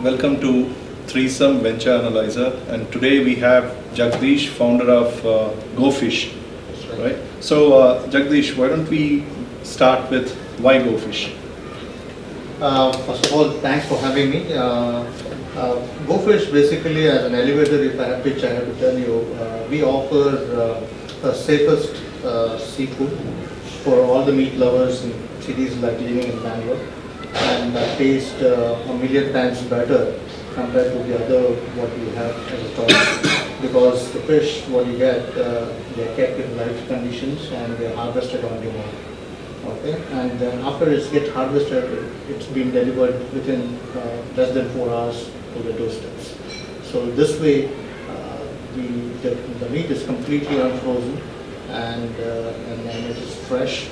Welcome to Threesome Venture Analyser, and today we have Jagdish, founder of GoFish. Right. So Jagdish, why don't we start with why GoFish? First of all, thanks for having me. GoFish basically, as an elevator pitch, I have to tell you, we offer the safest seafood for all the meat lovers in cities like living in Bangalore, and taste a million times better compared to the other what you have as a choice. Because the fish, what you get, they are kept in live conditions and they are harvested on demand. Okay, and then after it gets harvested, it's been delivered within less than 4 hours to the doorsteps. So this way, the meat is completely unfrozen, and it is fresh,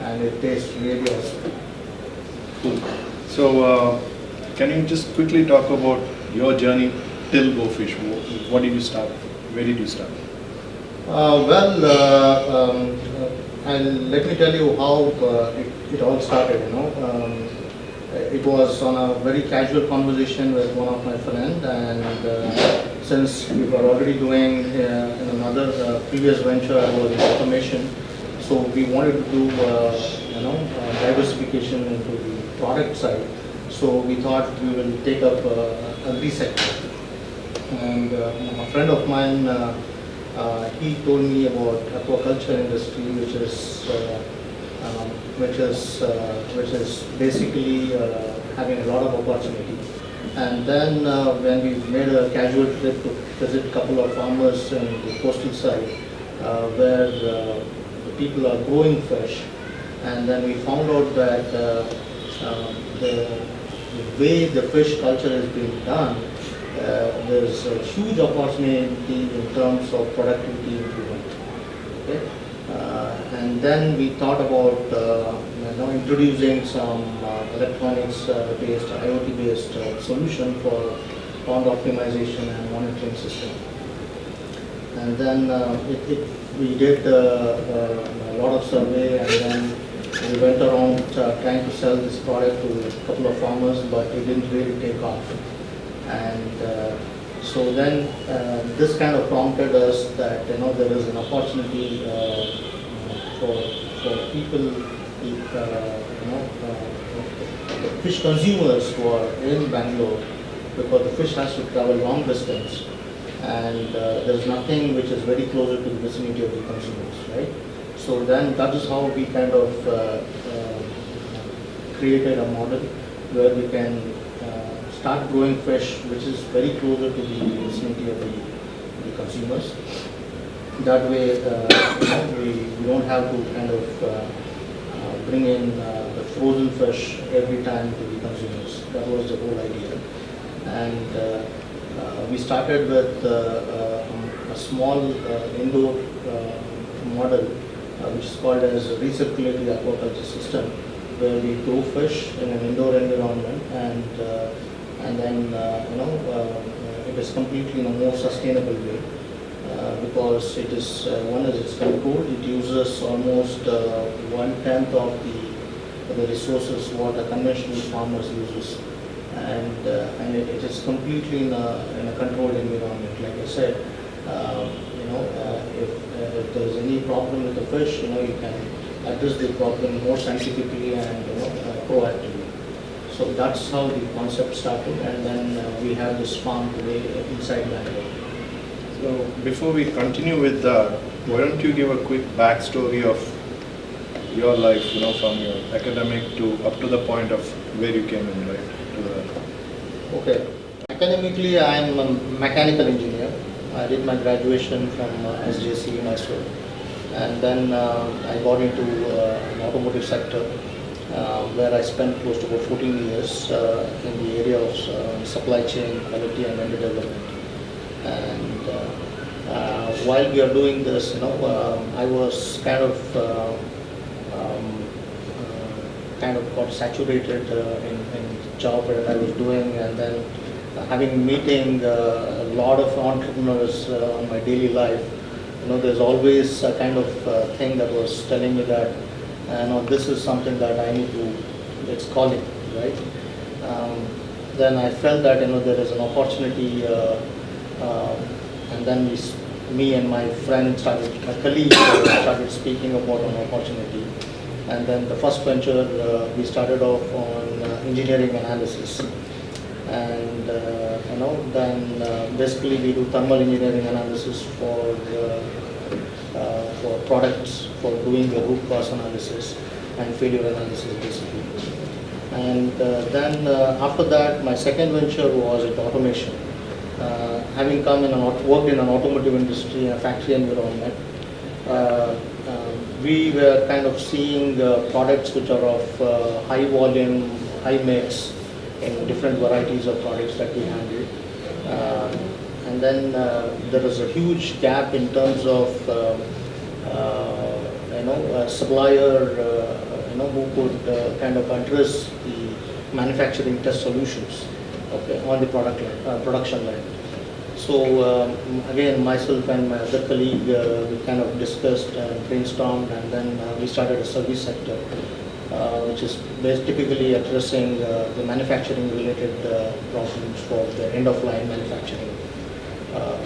and it tastes really awesome. Cool. So can you just quickly talk about your journey till GoFish? What did you start? Where did you start? Let me tell you how it all started. It was on a very casual conversation with one of my friends, and since we were already doing in another previous venture, I was in automation, so we wanted to do diversification into the product side. So we thought we will take up agri sector, and a friend of mine. He told me about aquaculture industry, which is basically having a lot of opportunity. And then when we made a casual trip to visit a couple of farmers in the coastal side, where the people are growing fish, and then we found out that the way the fish culture is being done, there's a huge opportunity in terms of productivity improvement. Okay? And then we thought about introducing some electronics-based, IoT-based solution for pond optimization and monitoring system. And then we did a lot of survey, and then we went around trying to sell this product to a couple of farmers, but it didn't really take off. And so then this kind of prompted us that there is an opportunity for people, fish consumers who are in Bangalore, because the fish has to travel long distance, and there's nothing which is very closer to the vicinity of the consumers, right? So then that is how we kind of created a model where we can start growing fish which is very closer to the vicinity of the consumers. That way, we don't have to kind of bring in the frozen fish every time to the consumers. That was the whole idea. And we started with a small indoor model, which is called as a recirculatory aquaculture system, where we grow fish in an indoor environment, and then it is completely in a more sustainable way, because it is it's controlled. It uses almost 1/10 of the resources what a conventional farmers uses, and it is completely in a controlled environment. Like I said, if there is any problem with the fish, you can address the problem more scientifically and proactively. So that's how the concept started, and then we have this farm today inside Bangalore. So before we continue with that, why don't you give a quick backstory of your life, from your academic to up to the point of where you came in, right? Okay. Academically, I am a mechanical engineer. I did my graduation from SJC Mysore, and then I got into an automotive sector, where I spent close to about 14 years in the area of supply chain, quality and vendor development. And while we are doing this, I was kind of got saturated in the job that I was doing, and then meeting a lot of entrepreneurs on my daily life. There's always a kind of thing that was telling me that this is something that I need to, it's calling, right? then I felt that there is an opportunity, and then me and my colleague started speaking about an opportunity. And then the first venture, we started off on engineering analysis. And then basically we do thermal engineering analysis for products, for doing the root cause analysis and failure analysis basically. And then after that, my second venture was at automation. Having worked in an automotive industry in a factory environment, we were kind of seeing products which are of high volume, high mix in different varieties of products that we handle. And then there is a huge gap in terms of a supplier who could kind of address the manufacturing test solutions, okay, on the production line. So again, myself and my other colleague, we kind of discussed and brainstormed, and then we started a service sector, which is typically addressing the manufacturing related problems for the end of line manufacturing,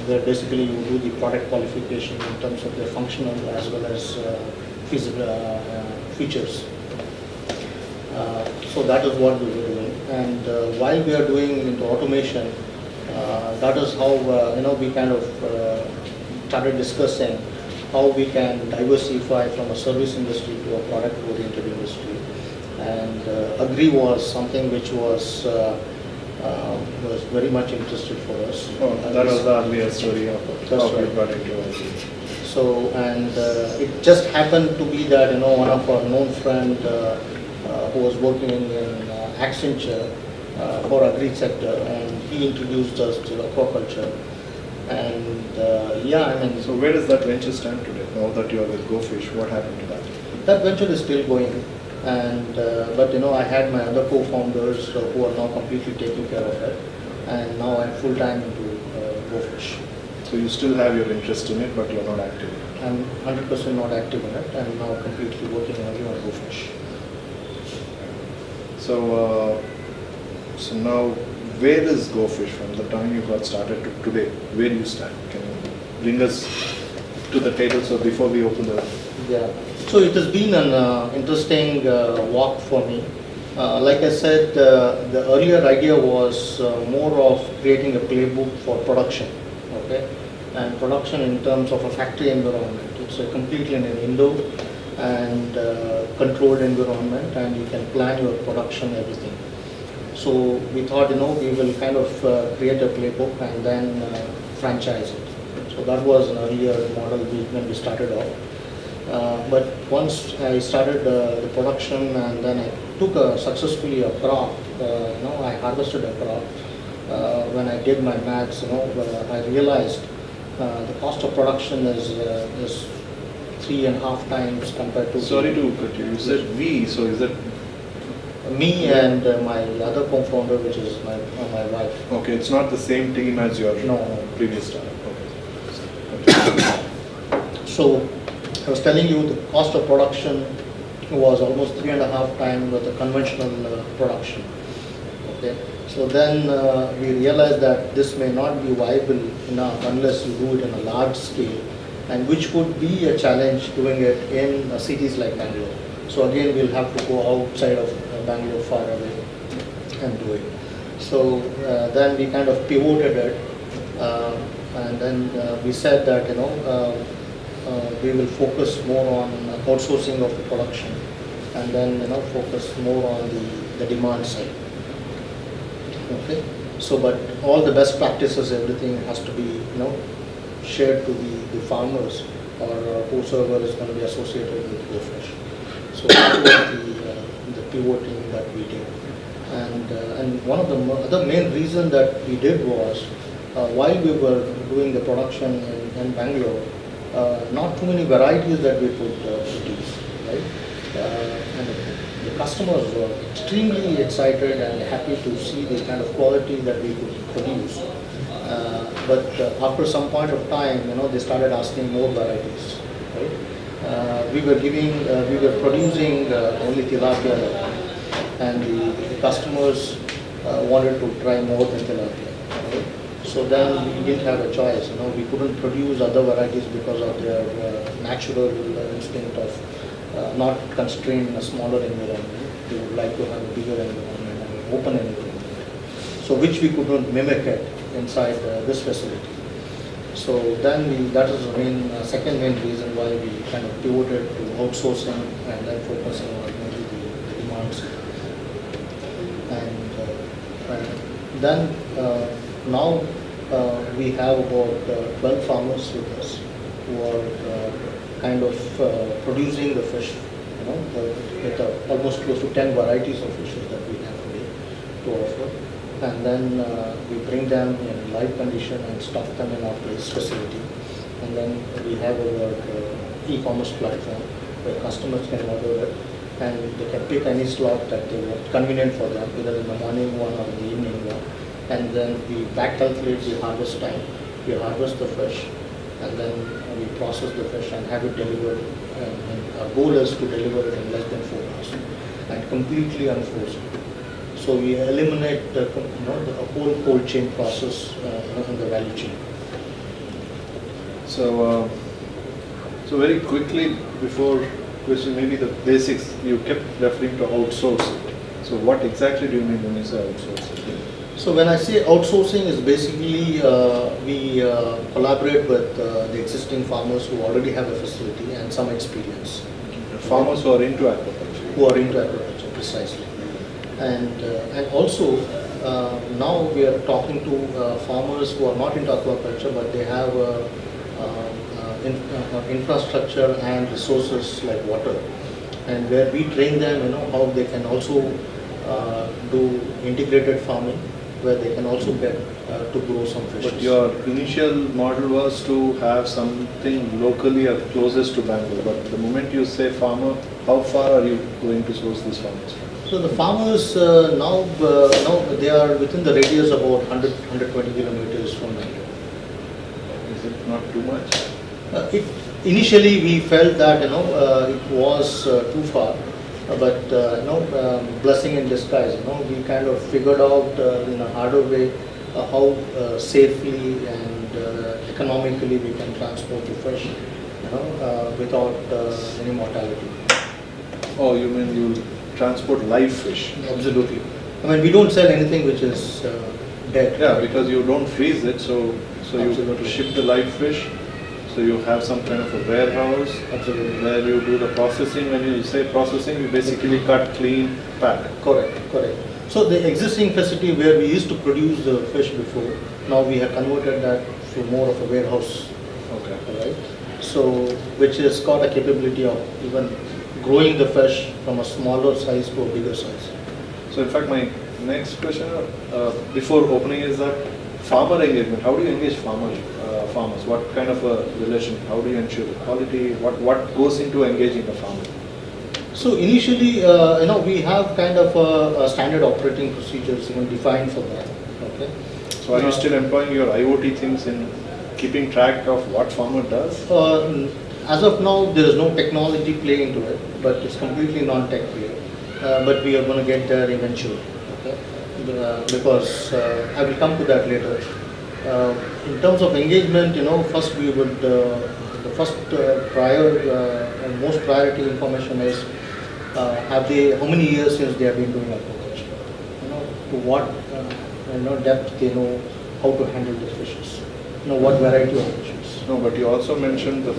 where basically you do the product qualification in terms of their functional as well as features. So that is what we were doing, and while we are doing into automation, that is how we kind of started discussing how we can diversify from a service industry to a product-oriented industry. And Agri was something which was very much interested for us. Oh, that was the earlier story of how we got into Agri. So, and it just happened to be that one of our known friend who was working in Accenture for Agri sector, and he introduced us to aquaculture. And So where does that venture stand today? Now that you are with GoFish, what happened to that? That venture is still going, and but I had my other co-founders who are now completely taking care of it, and now I'm full time into GoFish. So you still have your interest in it, but you're not active. I'm 100% not active in it. I'm now completely working only on GoFish. So now, where is GoFish from the time you got started to today? Where do you stand? Can you bring us to the table? So before we open the... Yeah. So it has been an interesting walk for me. Like I said, the earlier idea was more of creating a playbook for production. Okay, and production in terms of a factory environment. It's a completely an indoor and controlled environment, and you can plan your production, everything. So we thought, we will kind of create a playbook and then franchise it. So that was an earlier model when we started off. But once I started the production, and then I took successfully a crop, I harvested a crop. When I did my maths, I realized the cost of production is 3.5 times compared to... Sorry to cut you. You said we, so is that... Me and my other co-founder, which is my wife. Okay, it's not the same team as your previous startup. Okay. So I was telling you the cost of production was almost 3.5 times with the conventional production. Okay. So then we realized that this may not be viable enough unless you do it in a large scale, and which would be a challenge doing it in cities like Bangalore. So again, we'll have to go outside of Bangalore far away and do it. So then we kind of pivoted it, and then we said that we will focus more on outsourcing of the production, and then focus more on the demand side. Okay. So, but all the best practices, everything has to be shared to the farmers or whosoever is going to be associated with GoFish. So that was the pivoting that we did. And one of the other main reason that we did was while we were doing the production in Bangalore, not too many varieties that we could produce, right? And the customers were extremely excited and happy to see the kind of quality that we could produce. But after some point of time, they started asking more varieties, right? We were producing only tilapia, and the customers wanted to try more than tilapia. Right? So then we didn't have a choice. We couldn't produce other varieties because of their natural instinct of not constrained in a smaller environment. They would like to have a bigger environment and an open environment. So which we couldn't mimic it inside this facility. So then that is the second main reason why we kind of pivoted to outsourcing and then focusing on maybe the demands. And then now we have about 12 farmers with us who are kind of producing the fish, with almost close to 10 varieties of fishes that we have today to offer. And then we bring them in live condition and stock them in our facility. And then we have our e-commerce platform where customers can order it and they can pick any slot that they want, convenient for them, either in the morning one or the evening one. And then we back calculate the harvest time. We harvest the fish and then we process the fish and have it delivered. And our goal is to deliver it in less than 4 hours and completely unfrozen. So we eliminate the whole cold chain process in the value chain. So, so very quickly before question, maybe the basics. You kept referring to outsourcing. So what exactly do you mean when you say outsourcing? So when I say outsourcing is basically we collaborate with the existing farmers who already have a facility and some experience. Farmers who are into aquaculture. Who are into aquaculture, precisely. And also now we are talking to farmers who are not into aquaculture but they have infrastructure and resources like water, and where we train them how they can also do integrated farming where they can also get to grow some fish. But your initial model was to have something locally or closest to Bangalore, but the moment you say farmer, how far are you going to source these farmers from? So the farmers now they are within the radius of about 120 kilometers from Bangalore. Is it not too much? Initially we felt that it was too far, but blessing in disguise. We kind of figured out in a harder way how safely and economically we can transport the fish, without any mortality. Oh, you mean you transport live fish? Absolutely. I mean, we don't sell anything which is dead. Yeah, because you don't freeze it, so Absolutely. you ship the live fish. So you have some kind of a warehouse. Absolutely. Where you do the processing. When you say processing, you basically cut, clean, pack. Correct. So the existing facility where we used to produce the fish before, now we have converted that to more of a warehouse. Okay. Right. So which has got a capability of even growing the fish from a smaller size to a bigger size. So in fact, my next question before opening is that farmer engagement. How do you engage farmers? What kind of a relation? How do you ensure the quality? What goes into engaging the farmer? So initially, we have kind of a standard operating procedures even defined for that. Okay. So are you still employing your IoT things in keeping track of what farmer does? As of now, there is no technology play into it, but it's completely non-tech play. But we are going to get there eventually. Okay. Because I will come to that later. In terms of engagement, first we would, the first and most priority information is, how many years since they have been doing aquaculture? To what depth they know how to handle the fishes? What variety of fishes? No, but you also mentioned the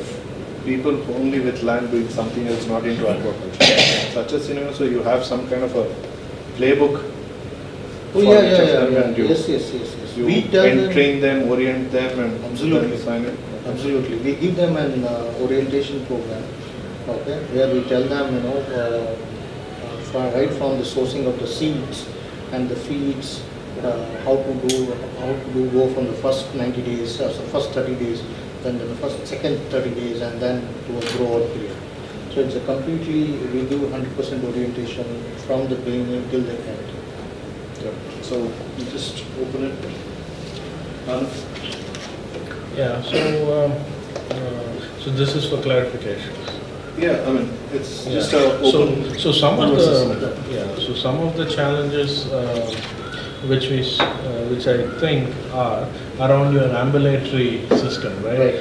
people only with land doing something else, not into aquaculture. Such a scenario, so you have some kind of a playbook. Oh yeah. Yes. You We tell them, train them, orient them, and Absolutely. assign it. Absolutely. We give them an orientation program, okay, where we tell them, right from the sourcing of the seeds and the feeds, how to go from the first 90 days, so first 30 days, then the second 30 days, and then to a grow-out period. So it's a completely, we do 100% orientation from the beginning till the end. Yeah. So you just open it. Yeah, so this is for clarification. Yeah, I mean it's just Yeah. a open. So some of the challenges which I think are around your ambulatory system, right?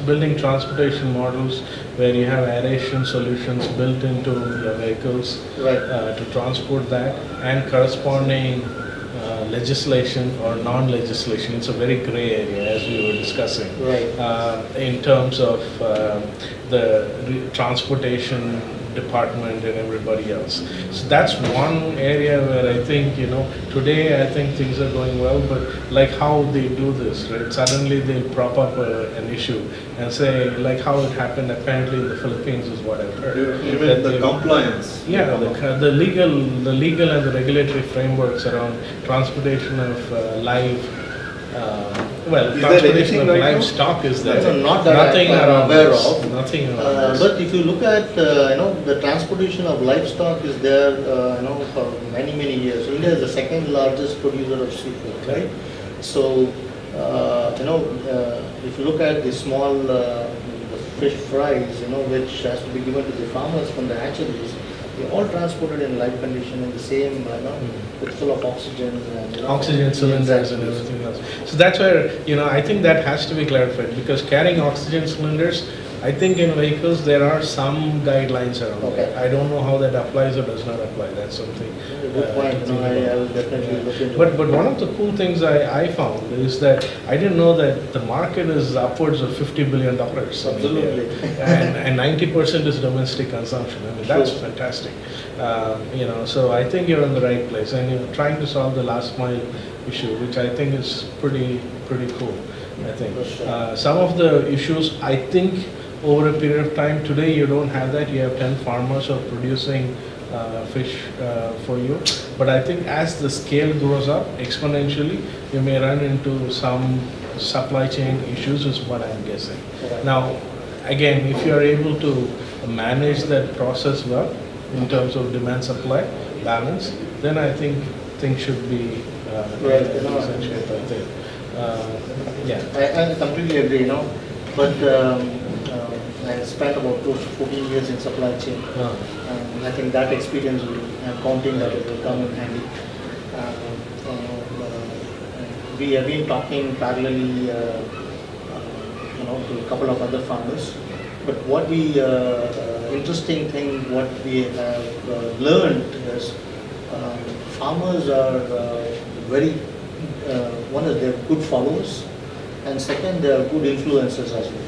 Building transportation models where you have aeration solutions built into your vehicles Right. to transport that, and corresponding legislation or non-legislation. It's a very gray area, as we were discussing, Right. in terms of the transportation department and everybody else. So that's one area where I think, today I think things are going well, but like how they do this, right? Suddenly they prop up an issue and say, like how it happened apparently in the Philippines is what I've heard. Even That the they- compliance. Yeah, the legal and the regulatory frameworks around transportation of live, Is there transportation anything of right now? livestock is there. No, not that Nothing I'm around aware this. of. Nothing around this. But if you look at, the transportation of livestock is there, for many, many years. India is the second largest producer of seafood, right? So, if you look at the small the fish fries, which has to be given to the farmers from the hatcheries, they're all transported in live condition in the same, with full of oxygen and Oxygen cylinders and everything else. So that's where, I think that has to be clarified, because carrying oxygen cylinders, I think in vehicles there are some guidelines around Okay. that. I don't know how that applies or does not apply. That's something. Good point. to think I about. will definitely look into But it. one of the cool things I found is that I didn't know that the market is upwards of $50 billion. in India. Absolutely. And 90% is domestic consumption. I mean, that's True. fantastic. So I think you're in the right place, and you're trying to solve the last mile issue, which I think is pretty cool. I think For sure. some of the issues, I think over a period of time, today you don't have that. You have 10 farmers who are producing fish for you. But I think as the scale grows up exponentially, you may run into some supply chain issues, is what I'm guessing. Correct. Now, again, if you are able to manage that process well in terms of demand supply balance, then I think things should be Right, in decent shape, I think. Yeah. I completely agree, but I spent about close to 14 years in supply chain. I think that experience will, I'm counting that it will come in handy. We have been talking parallelly, to a couple of other farmers. But what interesting thing, what we have learned is farmers are very, one is they're good followers, and second, they are good influencers as well.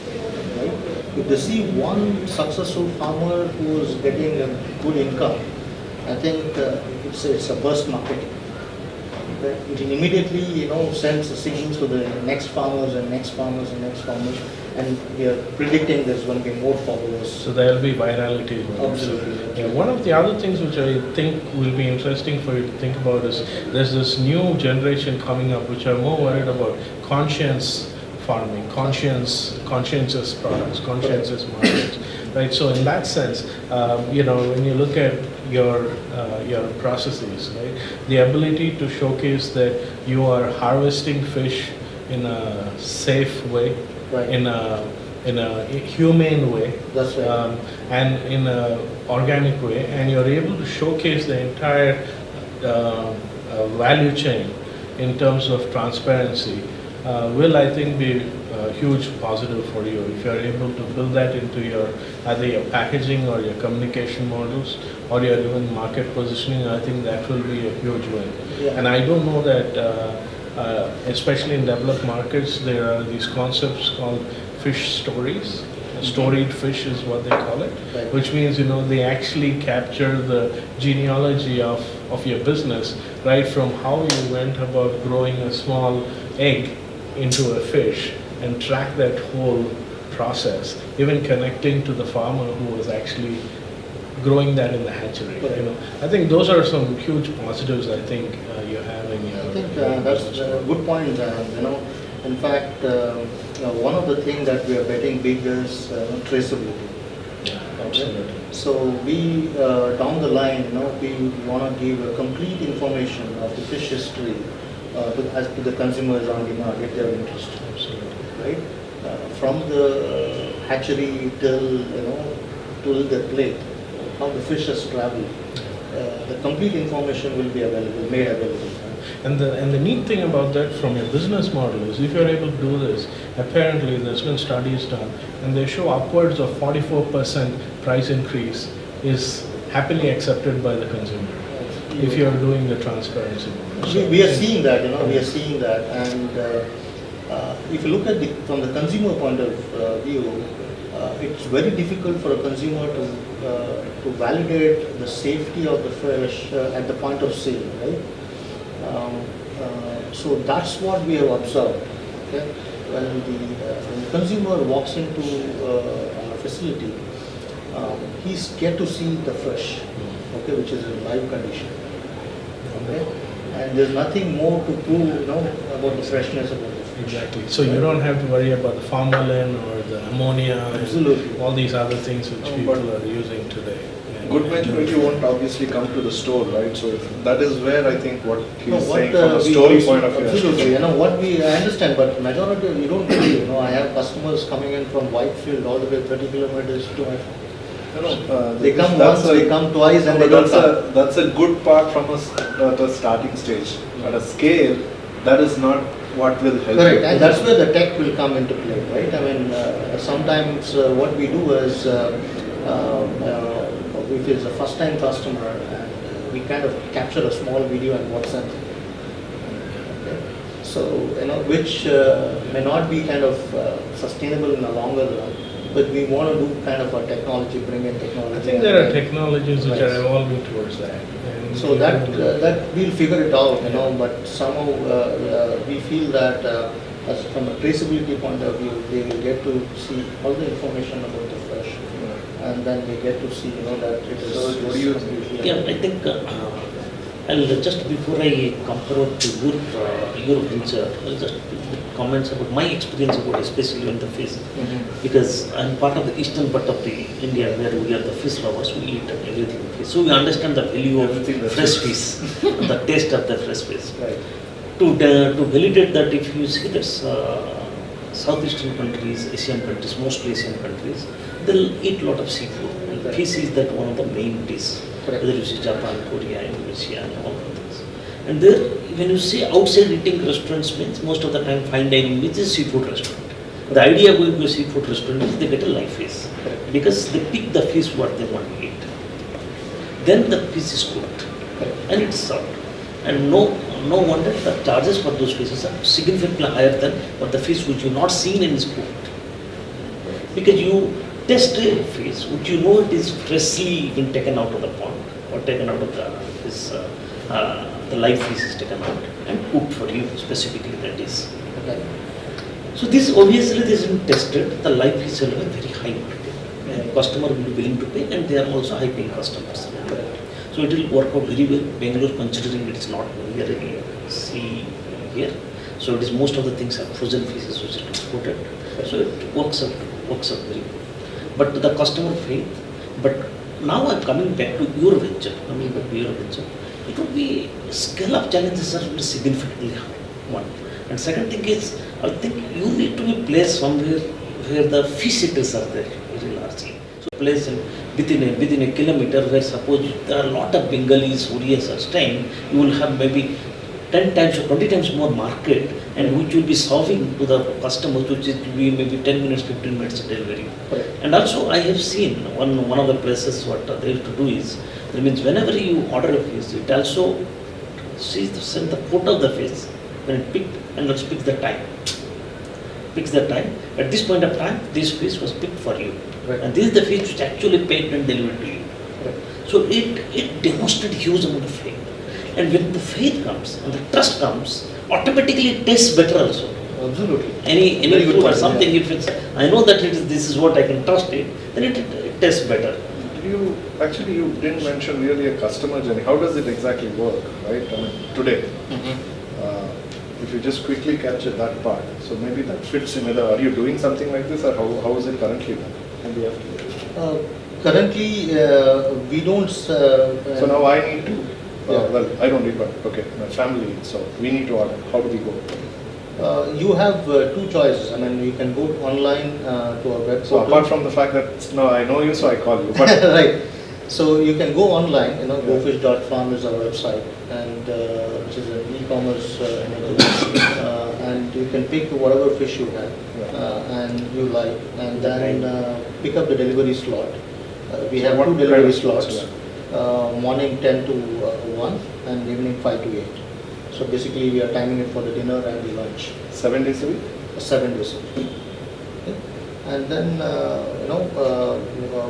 Right? If they see one successful farmer who is getting a good income, I think it's a burst marketing. It immediately, sends signals to the next farmers and next farmers and next farmers, and we are predicting there's going to be more followers. So there will be virality. Absolutely. Yeah, one of the other things which I think will be interesting for you to think about is there's this new generation coming up which are more worried about conscience farming, conscientious products, conscientious markets, right? So in that sense, when you look at your processes, right, the ability to showcase that you are harvesting fish in a safe way, Right. in a humane way, That's right. and in an organic way, and you're able to showcase the entire value chain in terms of transparency, will, I think, be a huge positive for you. If you're able to build that into either your packaging or your communication models or your even market positioning, I think that will be a huge win. Yeah. And I don't know that, especially in developed markets, there are these concepts called fish stories. Storied fish is what they call it, Right. which means, they actually capture the genealogy of your business, right from how you went about growing a small egg into a fish and track that whole process, even connecting to the farmer who was actually growing that in the hatchery. Correct. I think those are some huge positives I think you have in your. I think that's a good point. In fact, one of the things that we are betting big is traceability. Yeah, absolutely. So we, down the line, we want to give a complete information of the fish history to the consumers on demand if they are interested. Absolutely. Right? From the hatchery till the plate, how the fish has traveled. the complete information will be made available. And the neat thing about that from your business model is if you're able to do this, apparently there's been studies done and they show upwards of 44% price increase is happily accepted by the consumer if you're doing the transparency. We are seeing that, we are seeing that, and if you look at from the consumer point of view, it's very difficult for a consumer to validate the safety of the fish at the point of sale, right? So that's what we have observed. Okay? When the consumer walks into our facility, he's get to see the fish, okay, which is in live condition. Okay? And there's nothing more to prove, about the freshness of the fish. Exactly. So you don't have to worry about the formalin or the ammonia, Absolutely. all these other things which people are using today. Good majority won't obviously come to the store, right? So that is where I think what he's saying from a store point of view. Absolutely, I understand, but majority we don't believe. I have customers coming in from Whitefield all the way 30 kilometers to my farm. They come once, they come twice, and they don't come. That's a good part from the starting stage. At a scale, that is not what will help. Correct, you. and that's where the tech will come into play, right? I mean, sometimes what we do is, if it's a first-time customer, and we kind of capture a small video and WhatsApp. Okay. So, which may not be kind of sustainable in the longer run, but we want to do kind of a technology, bring in technology. I think there are technologies which are evolving towards that. And so that we'll figure it out, but somehow we feel that as from a traceability point of view, they will get to see all the information about the fish, and then they get to see, that it is. So what do you completely. Yeah, I think I'll just before I compare to your venture, I'll just comments about my experience about especially in the fish, because I'm part of the eastern part of the India where we are the fish lovers, we eat everything fish, so we understand the value of fresh fish, and the taste of the fresh fish. Right. To validate that, if you see that southeastern countries, Asian countries, mostly Asian countries, they'll eat a lot of seafood. And fish is that one of the main dishes. Correct. Whether you see Japan, Korea, Indonesia, and all of things. And there, when you say outside eating restaurants means most of the time fine dining means is seafood restaurant. The idea of going to a seafood restaurant is they get a live fish because they pick the fish what they want to eat. Then the fish is cooked and it's served. And no wonder the charges for those fishes are significantly higher than what the fish which you not seen and is cooked. Because you test a fish which you know it is freshly been taken out of the pond or taken out of the live fish is taken out and cooked for you specifically that is. Okay. So this obviously this is been tested. The live fish will have a very high market. And customer will be willing to pay, and they are also high paying customers. So it will work out very well. Bangalore, considering it's not near any sea here, so it is most of the things are frozen fishes which are exported. So it works out very well. But the customer faith. But now I'm coming back to your venture. It would be scale up challenges are significantly high. One. And second thing is, I think you need to be placed somewhere where the fish eaters are there very largely. So place within a kilometer where suppose there are a lot of Bengalis, Orias are staying, you will have maybe 10 times or 20 times more market, and which will be serving to the customers, which is to be maybe 10 minutes, 15 minutes delivery. And also I have seen one of the places what they have to do is, that means whenever you order a fish, it also send the photo of the fish when it picked, and let's pick the time. Picks the time. At this point of time, this fish was picked for you. Right. And this is the fish which actually paid and delivered to you. Right. So it demonstrated huge amount of faith. And when the faith comes and the trust comes, automatically it tastes better also. Absolutely. Any Very good food or point, something, yeah. if it's, I know that this is what I can trust it, then it tastes better. You didn't mention really a customer journey. How does it exactly work, right? I mean, today, if you just quickly capture that part, so maybe that fits in whether are you doing something like this or how is it currently done? Currently, we don't. So now I need to. Well, I don't need, but okay, my family. So we need to order. How do we go? You have two choices. I mean, you can go online to our website. So apart from the fact that no, I know you, so I call you. But Right. So you can go online, gofish.farm is our website, and which is an e-commerce and you can pick whatever fish you have and you like, and then pick up the delivery slot. We have two delivery slots, morning 10 to 1 and evening 5 to 8. So basically we are timing it for the dinner and the lunch. 7 days a week? 7 days a week. Okay. And then,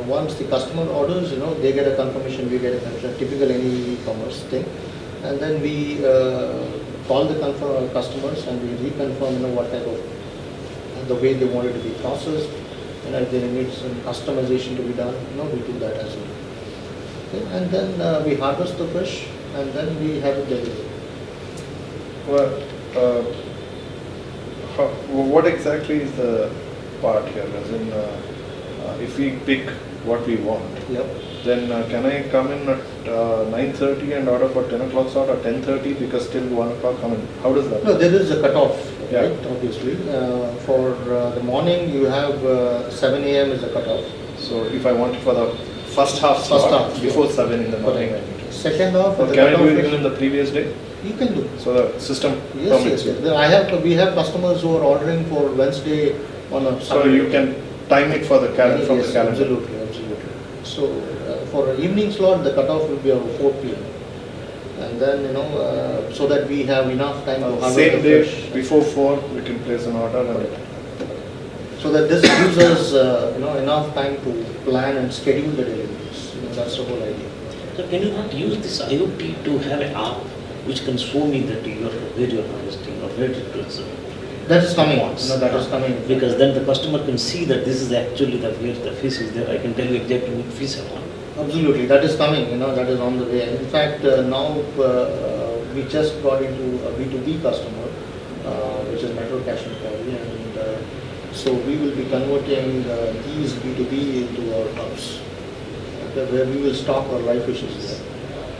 once the customer orders, they get a confirmation, we get a confirmation, typical any e-commerce thing. And then we call the customers and we reconfirm, what type of, the way they want it to be processed. If they need some customization to be done, we do that as well. Okay. And then we harvest the fish and then we have it delivered. Well, what exactly is the part here? As in, if we pick what we want, Yep. then can I come in at 9:30 and order for 10 o'clock slot or 10:30 because till 1 o'clock come in? How does that No, there is a cutoff, Yeah. right, obviously. For the morning, you have 7 a.m. is a cutoff. So if I want it for the first half slot, First half, before 7 in the morning, Second half, or the can I do cutoff it is- even in the previous day? You can do. So the system Yes, permits yes, you. yes. We have customers who are ordering for Wednesday on a So Sunday. you can time it for the calendar from Yes, the calendar. Absolutely, absolutely. So for an evening slot, the cutoff will be around 4 p.m. And then, so that we have enough time to harvest the Same day fish. before 4 we can place an order and So that this gives us, enough time to plan and schedule the deliveries. That's the whole idea. So can you not use this IoT to have an app which can show me that where you are harvesting or where it is? That is coming. Once. That is coming. Because then the customer can see that this is actually where the fish is there. I can tell you exactly what fish I want. Absolutely, that is coming. That is on the way. In fact, now we just got into a B2B customer, which is Metro Cash and Carry, and so we will be converting these B2B into our hubs, where we will stock our live fishes there.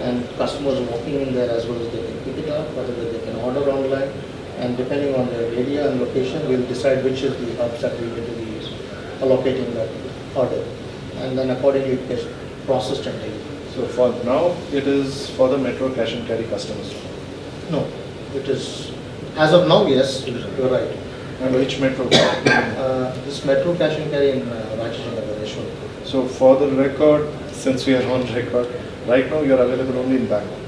And customers walking in there as well as they can pick it up, whether they can order online, and depending on their area and location, we'll decide which is the hubs that we will be allocating that order. And then accordingly it gets processed and delivered. so for now it is for the Metro Cash and Carry customers. No, it is, as of now, yes, you're right. And which metro? This Metro Cash and Carry in Rajasthan. So for the record, since we are on record, right now you are available only in Bangalore.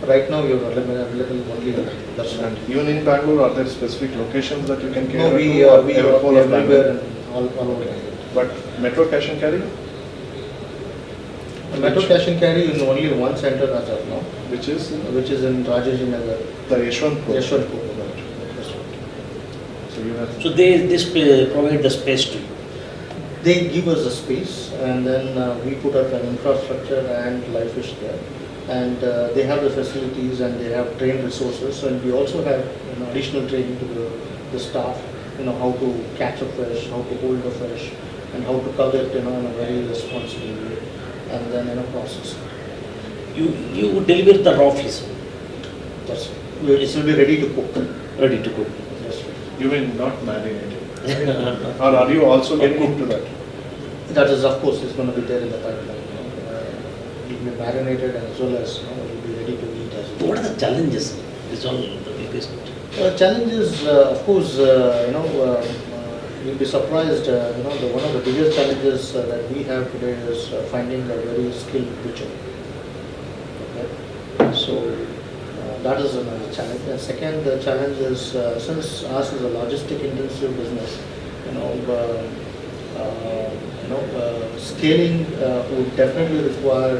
Right now, you're available only in that's And right. even in Bangalore, are there specific locations that you can cater No, we to? Or are whole of Bangalore? everywhere and all over. But Metro Cash and Carry, Metro Cash and Carry is only one center as of now, which is which is in Rajasthan. the Yeshwantpur. Yeshwantpur. So you have So they provide the space to you. They give us a space, and then we put up an infrastructure and live fish there. And they have the facilities and they have trained resources, and we also have additional training to the staff, how to catch a fish, how to hold a fish, and how to cover it, in a very responsible way, and then process. You deliver the raw fish, That's it will be ready to cook. ready to cook. Yes. You mean not marinated? Or are you also getting into that? That is, of course, is going to be there in the pipeline. It will be marinated as well as it will be ready to eat as well. What are the challenges? Is all the biggest. Challenges, of course, you'll be surprised, one of the biggest challenges that we have today is finding a very skilled butcher. Okay? So, that is another challenge. The second challenge is, since ours is a logistic intensive business, scaling would definitely require,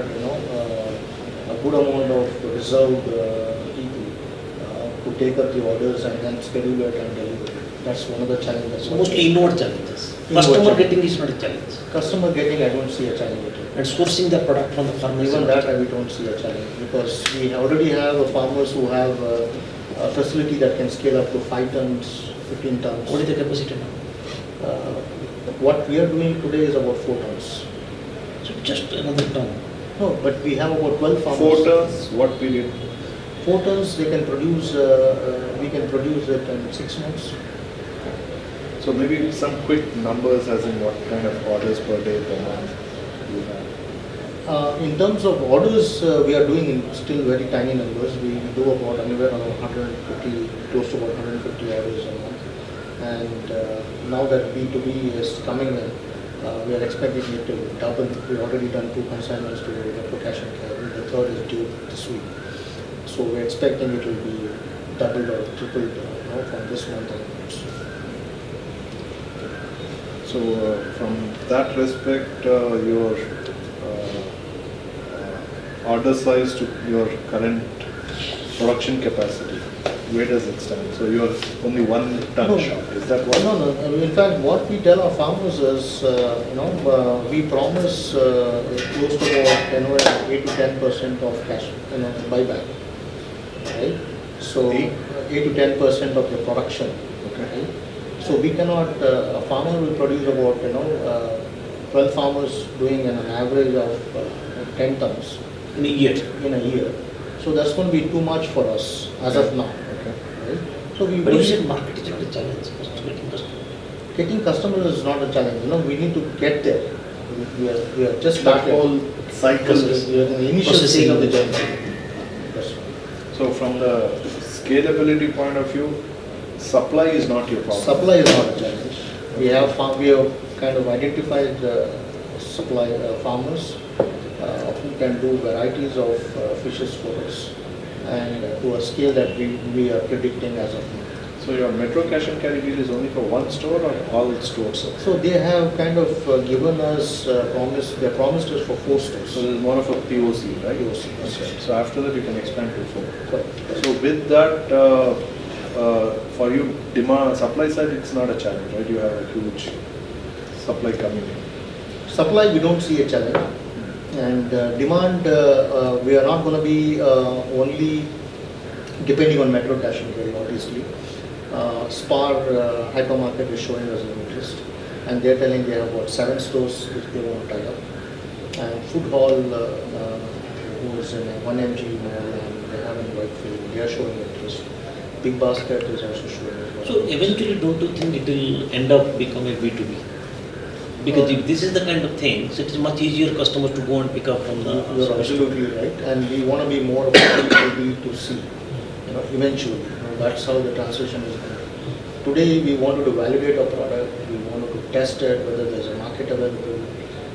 a good amount of reserved people to take up the orders and then schedule it and deliver it. That's one of the challenges. So mostly inward challenges. Inward Customer challenge. getting is not a challenge. Customer getting, I don't see a challenge with it. And sourcing the product from the farmer is Even not a that, challenge. we don't see a challenge, because we already have farmers who have a facility that can scale up to 5 tons, 15 tons. What is the capacity now? What we are doing today is about 4 tons. So just another ton. No, but we have about 12 farmers. 4 tons, what period? 4 tons, they can produce, we can produce it in 6 months. So maybe some quick numbers as in what kind of orders per day, per month you have. In terms of orders, we are doing in still very tiny numbers. We do about anywhere around 150, close to about 150 orders a month. And now that B2B is coming in, we are expecting it to double. We've already done 2 consignments to Metro Cash and Carry. The third is due this week. So we're expecting it will be doubled or tripled from this month onwards. So from that respect, your order size to your current production capacity, where does it stand? So you are only 1 ton shop, is that what? No. In fact, what we tell our farmers is, we promise close to about 8 to 10% of cash, buyback, right? So 8 to 10% of the production. Okay. Right? So we cannot. A farmer will produce about 12 farmers doing an average of 10 tons In a year. in a year. So that's going to be too much for us as of now. Okay. Right? So we But you will- said market is not a challenge, just getting customer. Getting customers is not a challenge. We need to get there. We are just That started. whole cycle is. We are in the initial Processing stage of the journey. Yes. So from the scalability point of view, supply is not your problem. Supply is not a challenge. We have kind of identified supply farmers who can do varieties of fishes for us, and to a scale that we are predicting as of now. So your Metro Cash and Carry deal is only for one store or all stores? So they have kind of given us promise. They promised us for 4 stores. So this is more of a POC, right? POC, that's Okay. right. So after that you can expand to 4. Correct. So with that, for you demand supply side, it's not a challenge, right? You have a huge supply coming in. Supply, we don't see a challenge. And demand, we are not going to be only depending on Metro Cash and Carry, obviously. Spar hypermarket is showing us an interest, and they're telling they have about 7 stores which they want to tie up. And Food Hall, who is in a 1mg mall, and they have in Whitefield, they are showing interest. Big Basket is also showing interest. So eventually, don't you think it will end up become a B2B? Because if this is the kind of thing, so it is much easier customers to go and pick up from the. You're absolutely right, and we want to be more of a B2C, eventually. That's how the transition is going. Today, we wanted to validate our product, we wanted to test it, whether there's a market available,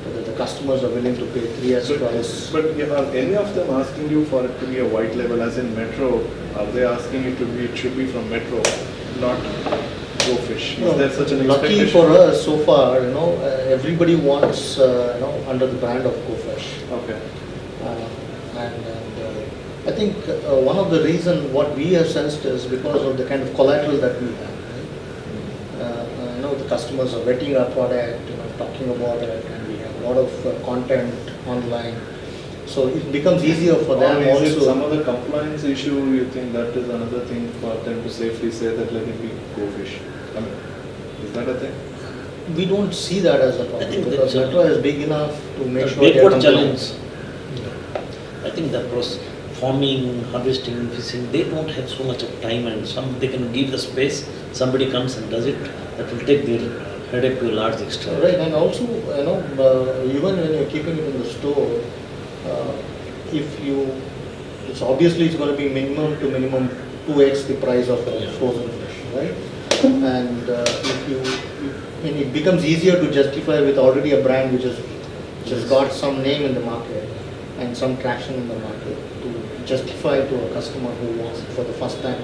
whether the customers are willing to pay 3x price. But are any of them asking you for it to be a white label, as in Metro? Are they asking it to be, it should be from Metro, not GoFish? Is there such an Lucky expectation? for us, so far, everybody wants, under the brand of GoFish. Okay. And I think one of the reasons what we have sensed is because of the kind of collateral that we have. Right? The customers are vetting our product, talking about it, and we have a lot of content online. So it becomes easier for them Or is it also. some other compliance issue? You think that is another thing for them to safely say that let it be GoFish? I mean, is that a thing? We don't see that as a I problem think because that's Metro is big enough to make sure backward are challenge. compliant. I think the process, farming, harvesting, fishing, they don't have so much of time, and they can give the space, somebody comes and does it, that will take their headache to a large extent. Right, and also, even when you're keeping it in the store, it's obviously it's going to be minimum to minimum 2x the price of a frozen fish, right? And it becomes easier to justify with already a brand which has got some name in the market and some traction in the market to justify to a customer who wants it for the first time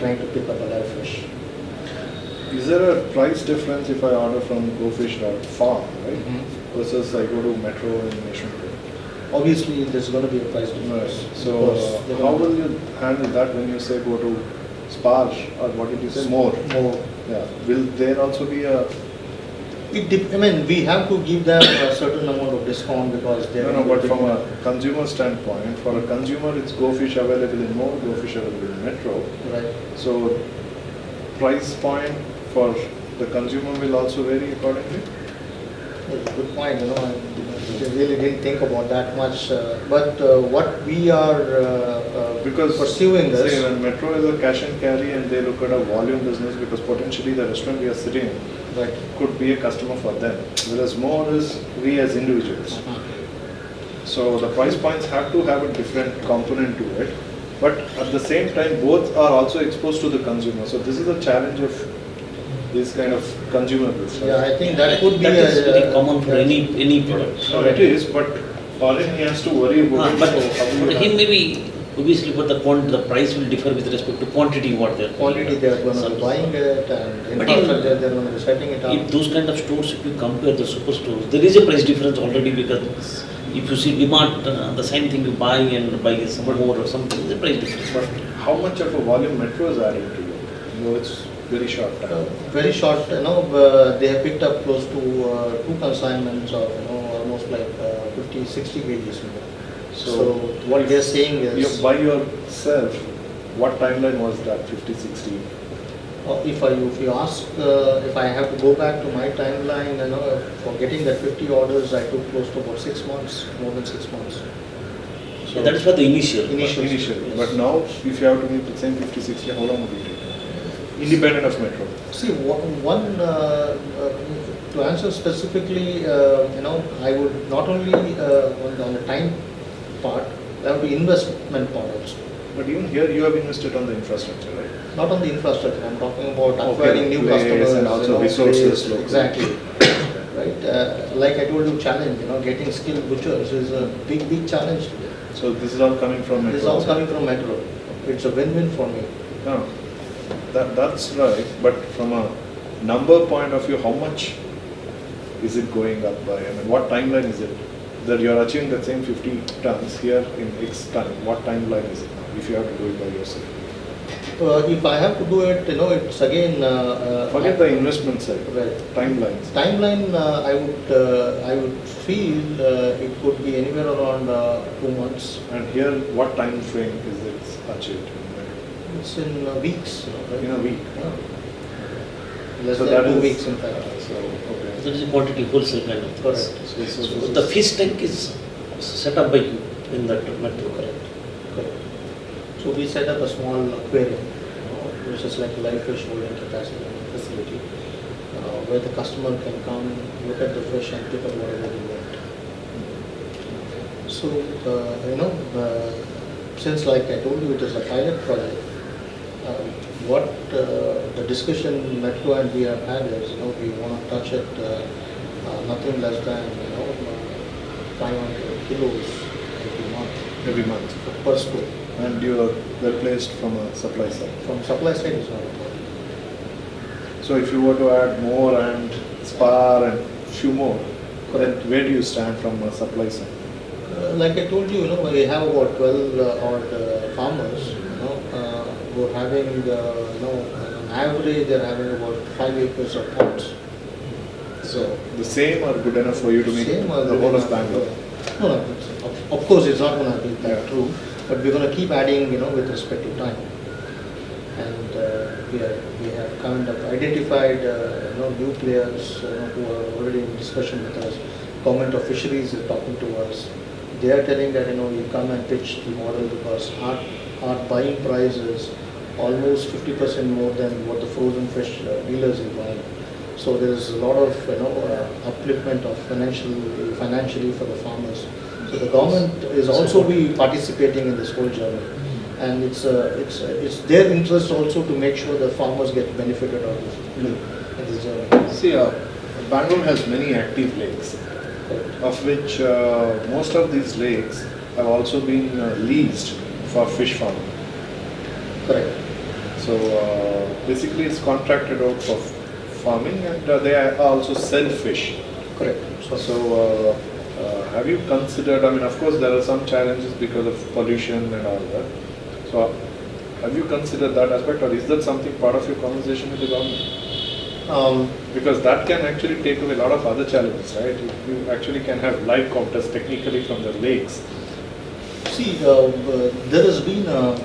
trying to pick up a live fish. Is there a price difference if I order from GoFish.farm, right? Mhm. Versus I go to Metro in Nationwide? Obviously, there's going to be a price difference. So because they're how gonna- will you handle that when you say go to Spar or what did you say? More. More. Yeah. Will there also be a We have to give them a certain amount of discount because they're. no, but from a consumer standpoint, for a consumer it's GoFish available in More, GoFish available in Metro. Right. So price point for the consumer will also vary accordingly. That's a good point, I really didn't think about that much, but what we are Because pursuing say this. when Metro is a cash and carry and they look at a volume business, because potentially the restaurant we are sitting in Right. could be a customer for them, whereas More is we as individuals. So the price points have to have a different component to it. But at the same time, both are also exposed to the consumer. So this is a challenge of this kind of consumer goods. Right? Yeah, I think that could be that is very common for that's- any product. No, it is, but Colin, he has to worry about it. But So how for you him have- maybe obviously for the price will differ with respect to quantity what they're quantity they are going to Some- be buying it and But infrastructure they're going to be setting it If up. those kind of stores, if you compare the superstores, there is a price difference already because if you see demand, the same thing you buy and buy some more or something, the price difference. But how much of a volume Metro is adding to it? You know, it's very short time. Very short, they have picked up close to two consignments of, almost like 50, 60 kgs. So what they're saying is, By yourself, what timeline was that, 50, 60? if you ask, if I have to go back to my timeline, for getting that 50 orders, I took close to about 6 months, more than 6 months. Yeah, that is for the initial. Initial. Initially. Yes. But now, if you have to meet the same 50, 60, how long would it take? Independent of Metro. See, to answer specifically, I would not only on the time part, there would be investment part also. But even here, you have invested on the infrastructure, right? Not on the infrastructure, I'm talking about Okay, acquiring new place customers. and also resources place, locally. Exactly. Right, like I told you, challenge, getting skilled butchers is a big challenge today. So this is all coming from Metro. This is all coming from Metro. It's a win-win for me. No, that's right. But from a number point of view, how much is it going up by? I mean, what timeline is it? That you are achieving the same 50 tons here in X time. What timeline is it now, if you have to do it by yourself? If I have to do it, it's again. Forget the investment side. Right. Timelines. Timeline, I would feel it could be anywhere around 2 months. And here, what time frame is it achieved? It's in weeks. Right? In a week. Yeah. Less So than that 2 is- weeks, in fact. So, okay. That is a quantity wholesale kind of thing. Correct. So the fish tank is set up by you in that metro. Correct. So we set up a small aquarium, which is like a live fish holding capacity facility, where the customer can come, look at the fish and pick up whatever they want. So, since like I told you, it is a pilot project, what the discussion Metro and we have had is, we want to touch it nothing less than, 500 kilos Every month. per store. And you are well placed from a supply side. From supply side is not a problem. So if you were to add more and spar and few more, then where do you stand from a supply side? Like I told you, we have about 12 odd farmers, who are having, on average, they're having about 5 acres of ponds. So the same are good enough for you to make Same the or whole good of enough. Bangalore. No, of course, it's not going to be that Yeah. true, but we're going to keep adding, with respect to time. And we have kind of identified, new players, who are already in discussion with us. Government of Fisheries is talking to us. They are telling that, you come and pitch the model because our buying price is almost 50% more than what the frozen fish dealers is buying. So there is a lot of, upliftment of financially for the farmers. So the government is also be participating in this whole journey. And it's their interest also to make sure the farmers get benefited out of this journey. See, Bangalore has many active lakes, of which most of these lakes have also been leased for fish farming. Correct. So basically it's contracted out for farming and they also sell fish. Correct. So have you considered, I mean of course there are some challenges because of pollution and all that. So have you considered that aspect or is that something part of your conversation with the government? Because that can actually take away a lot of other challenges, right? You actually can have live counters technically from the lakes. See, there has been a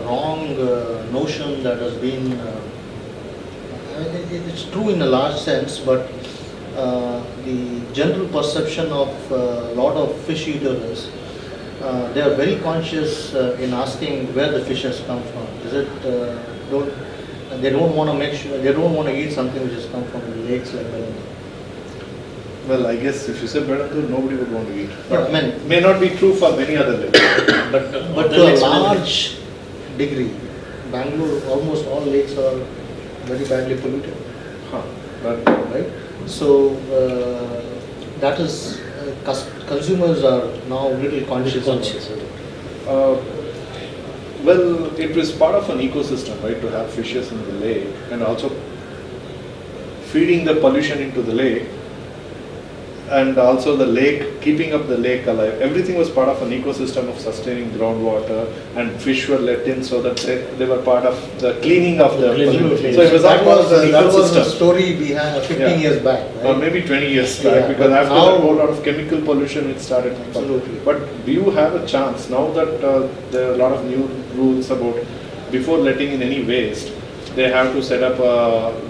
wrong notion that has been, it's true in a large sense, but the general perception of a lot of fish eaters is they are very conscious in asking where the fish has come from. Is it, they don't want to make sure, they don't want to eat something which has come from the lakes like that. Well, I guess if you say Belandur, nobody would want to eat. Yeah, I mean, May not be true for many other lakes. but to a large degree, Bangalore, almost all lakes are very badly polluted, Huh. But, right? So that is, consumers are now little conscious. Conscious. well, it was part of an ecosystem, right, to have fishes in the lake and also feeding the pollution into the lake and also the lake, keeping up the lake alive. Everything was part of an ecosystem of sustaining groundwater, and fish were let in so that they were part of the cleaning of the Absolutely. So it was all part of the that was a ecosystem. story we had 15 Yeah. years back, Or right? maybe 20 years back, Yeah, because but after now- that whole lot of chemical pollution it started. Absolutely. But do you have a chance now that there are a lot of new rules about before letting in any waste, they have to set up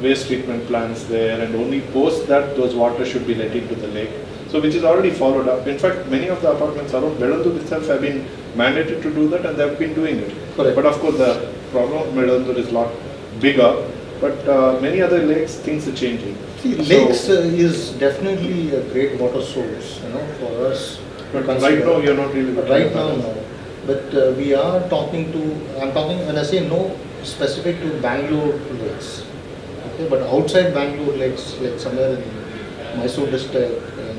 waste treatment plants there, and only post that those water should be let into the lake. So which is already followed up. In fact, many of the apartments around Belandur itself have been mandated to do that, and they have been doing it. Correct. But of course, the problem of Belandur is a lot bigger. But many other lakes, things are changing. See, So- lakes is definitely a great water source, for us. to But consider. right now, you're not really. looking Right at now, that. no. But we are talking to, I'm talking, when I say no, specific to Bangalore lakes. Okay, but outside Bangalore lakes, like somewhere in Mysore district, in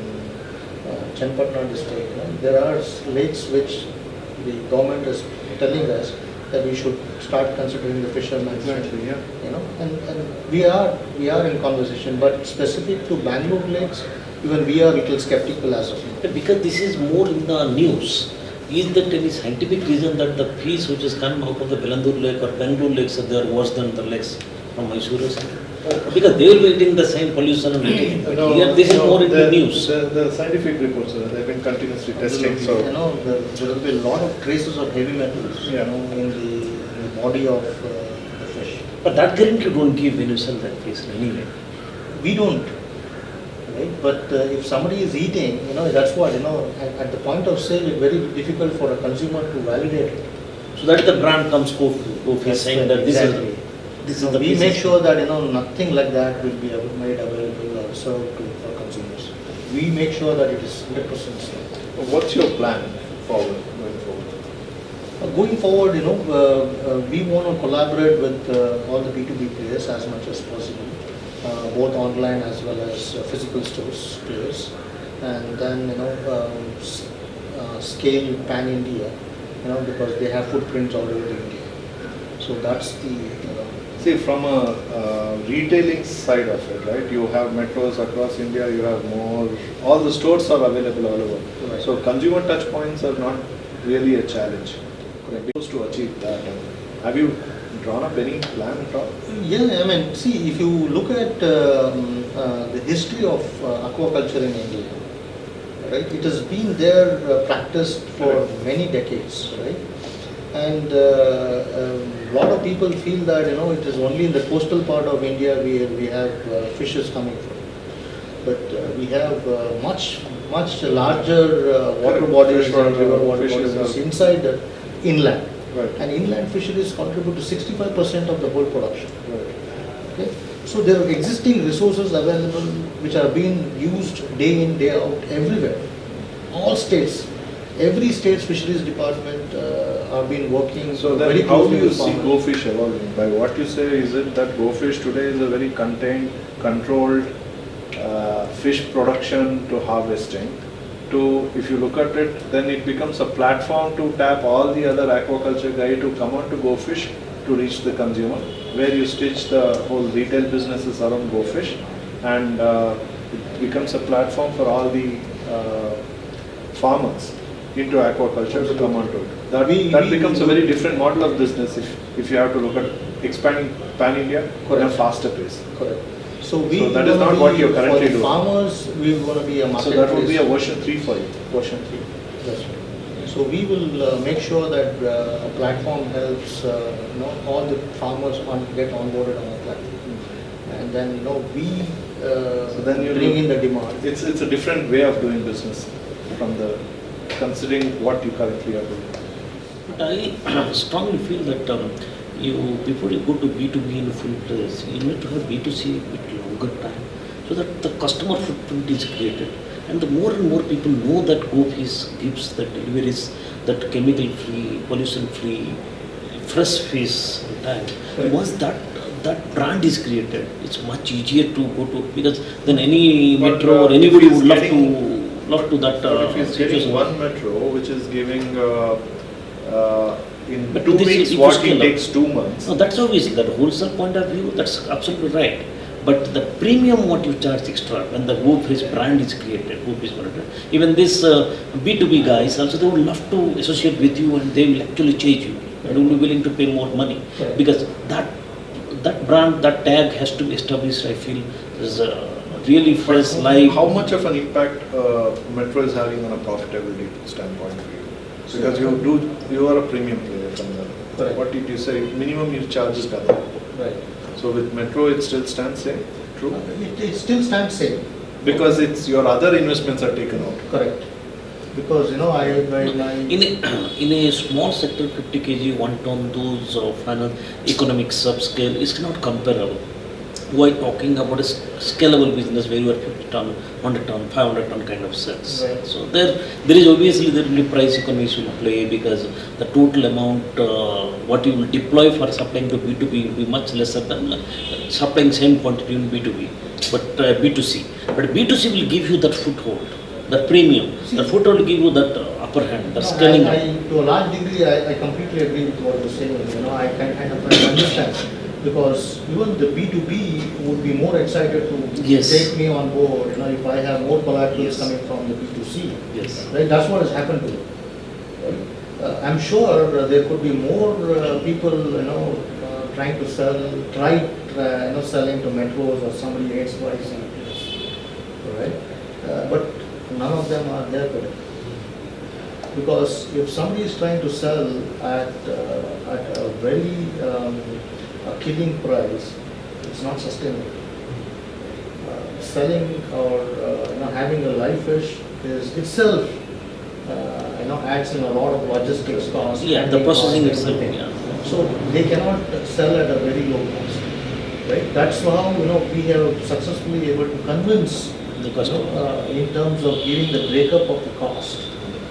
Chenapatna district, there are lakes which the government is telling us that we should start considering the fishermen. Exactly, yeah. And we are in conversation, but specific to Bangalore lakes, even we are little skeptical as of now. Because this is more in the news. Is there any scientific reason that the fish which has come out of the Belandur lake or Bangalore lakes are worse than the lakes from Mysore? Because they will be eating the same pollution and everything. But here this is more in the news. The scientific reports, they've been continuously testing, so. There will be a lot of traces of heavy metals, Yeah. in the body of the fish. But that currently don't give when you sell that fish anyway. We don't, right? But if somebody is eating, that's what, at the point of sale, it's very difficult for a consumer to validate it. So that the brand comes GoFish saying that Exactly. this is the We fish. make sure that, nothing like that will be made available or served for consumers. We make sure that it is 100% safe. What's your plan going forward? Going forward, we want to collaborate with all the B2B players as much as possible, both online as well as physical stores players, and then scale pan India, because they have footprints all over India. So that's the. See, from a retailing side of it, right, you have metros across India, you have more, all the stores are available all over. Right. So consumer touch points are not really a challenge. Correct. To achieve that, have you drawn up any plan at all? Yeah, see, if you look at the history of aquaculture in India, right, it has been there practiced for many decades, right? And a lot of people feel that it is only in the coastal part of India where we have fishes coming from. But we have much larger water bodies and river water bodies inside the inland. Right. And inland fisheries contribute to 65% of the whole production. Right. Okay? So there are existing resources available which are being used day in, day out everywhere. All states. Every state's fisheries department are been working So then very how do closely you with see farmers. GoFish evolving? By what you say, is it that GoFish today is a very contained, controlled fish production to harvesting, to, if you look at it, then it becomes a platform to tap all the other aquaculture guy to come on to GoFish to reach the consumer, where you stitch the whole retail businesses around GoFish, and it becomes a platform for all the farmers into aquaculture to come onto it. That becomes a very different model of business if you have to look at expanding pan-India in a Correct. faster pace. Correct. So that is not what you're currently for doing. farmers, we want to be a So marketplace. that would be a version 3 for you, version 3. That's right. So we will make sure that a platform helps all the farmers get onboarded on the platform, and then we then you bring in the demand. It's a different way of doing business from considering what you currently are doing. But I strongly feel that before you go to B2B in a full place, you need to have B2C a bit longer time. so that the customer footprint is created. And the more and more people know that GoFish gives the deliveries, that chemical-free, pollution-free, fresh fish on time. Correct. Once that brand is created, it's much easier to go to, because then any But, metro or if anybody he's would love getting- to that If he's getting situation. one metro, which is giving in But 2 this is weeks if what you he scale up. takes 2 months. No, that's obviously that wholesale point of view. That's absolutely right. But the premium what you charge extra when the GoFish brand is created, GoFish brand, even this B2B guys also, they would love to associate with you, and they will actually change you. They will be willing to pay more money Correct. because that brand, that tag has to be established. I feel is really fresh, live. How much of an impact metro is having on a profitability standpoint for you? Because you are a premium player from the. Correct. What did you say? Minimum you charge is double. Right. So with metro it still stands same. True. It still stands same. Because it's your other investments are taken out. Correct. Because my In a small sector, 50 kg, 1 ton, those final economic subscale is not comparable. We are talking about a scalable business where you are 50 ton, 100 ton, 500 ton kind of sales. Right. So there is obviously there will be price economies will play, because the total amount what you will deploy for supplying to B2B will be much lesser than supplying same quantity in B2B, but B2C. But B2C will give you that foothold, that premium. The foothold will give you that upper hand, the scaling up. To a large degree, I completely agree with what you're saying. I can kind of understand. Because even the B2B would be more excited to Yes. take me on board, if I have more collaterals Yes. coming from the B2C. Yes. Right? That's what has happened to me. Right? I'm sure there could be more people, trying to selling to metros or somebody XYZ. Right? But none of them are there today. Because if somebody is trying to sell at a very a killing price, it's not sustainable. Selling or having a live fish is itself adds in a lot of logistics costs. Yeah, the handling processing costs, itself. everything. Yeah. So they cannot sell at a very low cost, right? That's how we have successfully able to convince The customer. in terms of giving the breakup of the cost,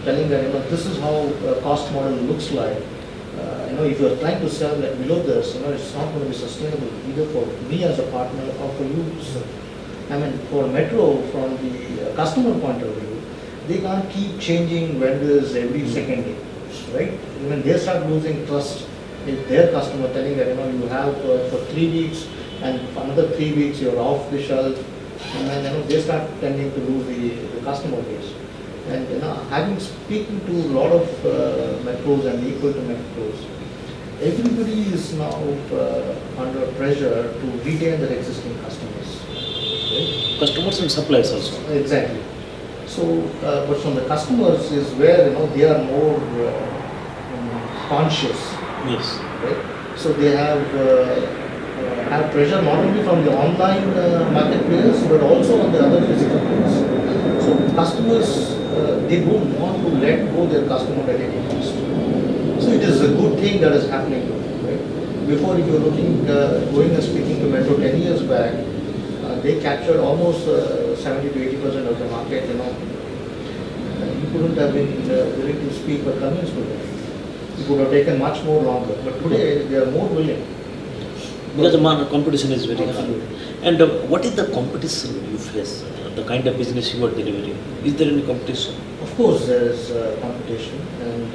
telling that this is how a cost model looks like. If you are trying to sell at below this, it's not going to be sustainable either for me as a partner or for you. So, for Metro, from the customer point of view, they can't keep changing vendors every second day, right? When they start losing trust with their customer, telling that you have for 3 weeks and for another 3 weeks you're off the shelf, and then they start tending to lose the customer base. And speaking to a lot of metros and equal to metros, everybody is now under pressure to retain their existing customers. Right? Customers and suppliers also. Exactly. So, but from the customers is where they are more conscious, Yes. right? So they have pressure not only from the online market players but also on the other physical players. So customers they don't want to let go their customer at any cost. So it is a good thing that is happening, right? Before, if you're looking, going and speaking to Metro 10 years back, they captured almost 70 to 80% of the market. You couldn't have been willing to speak or convince with them. It would have taken much more longer. But today they are more willing. Because the competition is very high. Absolutely. And what is the competition you face? The kind of business you are delivering? Is there any competition? Of course, there is competition, and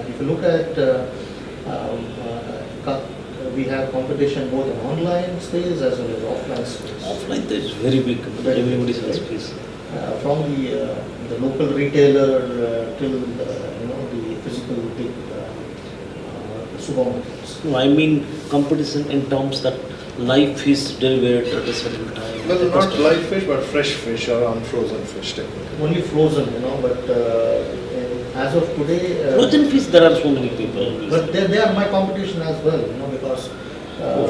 if you look at, we have competition both in online space as well as offline space. Offline there is very big. Everybody has Right. space. From the local retailer till the physical big supermarkets. No, I mean competition in terms that live fish delivered at a certain time. Well, not live fish, but fresh fish or unfrozen fish technically. Only frozen, but as of today. Frozen fish, there are so many people. But they are my competition as well, because.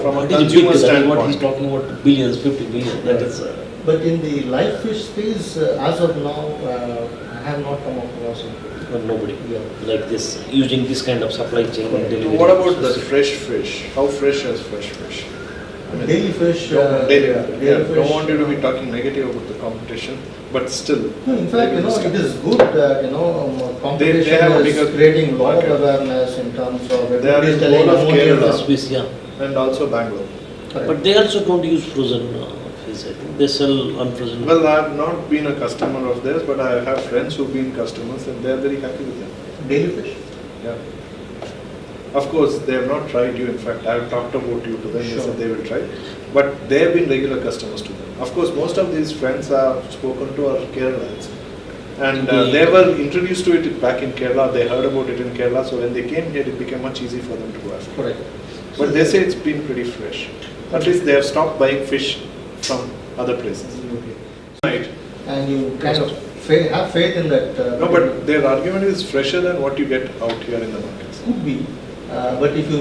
From a It is consumer big, that is what he's standpoint. talking about, billions, 50 billion. That is. But in the live fish space, as of now, I have not come across it. Nobody Yeah. like this, using this kind of supply chain and delivery. What about the fresh fish? How fresh is fresh fish? Daily fish. Daily, daily fish. don't want you to be talking negative about the competition, but still. No, in fact, it is good that competition they have is bigger creating a lot of market. awareness in terms of They are in telling whole of ammonia. Kerala. Swiss, yeah. And also Bangalore. Correct. But they also don't use frozen fish. I think they sell unfrozen. Well, I have not been a customer of theirs, but I have friends who've been customers and they are very happy with them. Daily fish. Yeah. Of course, they have not tried you. In fact, I have talked about you to them. They Sure. said they will try. But they have been regular customers to them. Of course, most of these friends I have spoken to are Keralans. And they were introduced to it back in Kerala. They heard about it in Kerala. So when they came here, it became much easier for them to go after. Correct. But they say it's been pretty fresh. At least they have stopped buying fish from other places. Absolutely. Right. And you kind of have faith in that. No, but their argument is fresher than what you get out here in the markets. Could be. But if you,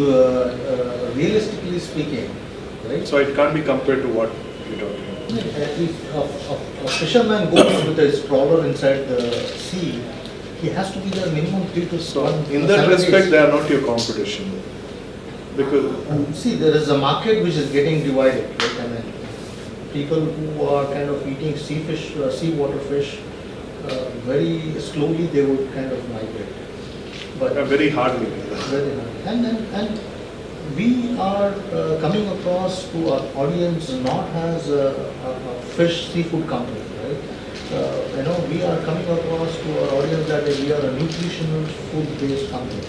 realistically speaking, right? So it can't be compared to what you're talking about. If a fisherman goes with his trawler inside the sea, he has to be there minimum 3 to So 7 in that days. respect, they are not your competition. Because See, there is a market which is getting divided, right? I mean, people who are kind of eating sea fish, seawater fish, very slowly they would kind of migrate. But very hardly. very hard. And we are coming across to our audience not as a fish seafood company, right? We are coming across to our audience that we are a nutritional food-based company.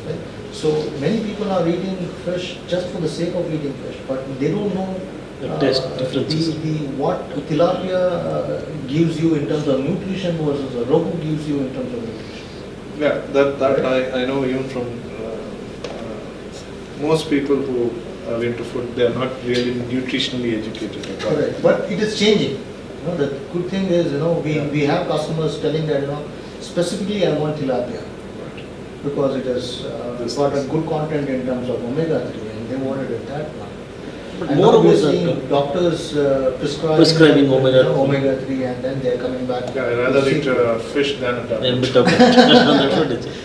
Right? So many people are eating fish just for the sake of eating fish, but they don't know The taste differences. what tilapia gives you in terms of nutrition versus a rohu gives you in terms of nutrition. Yeah, that I know even from most people who are into food, they are not really nutritionally educated at all. Correct, but it is changing. The good thing is, we have customers telling that, specifically I want tilapia because it has got a good content in terms of omega-3 and they wanted it that one. But And more now we are about seeing the doctors prescribing omega-3. omega-3 and then they are coming back. Yeah, I rather to eat seafood. fish than a a tablet. bit of that's what it is.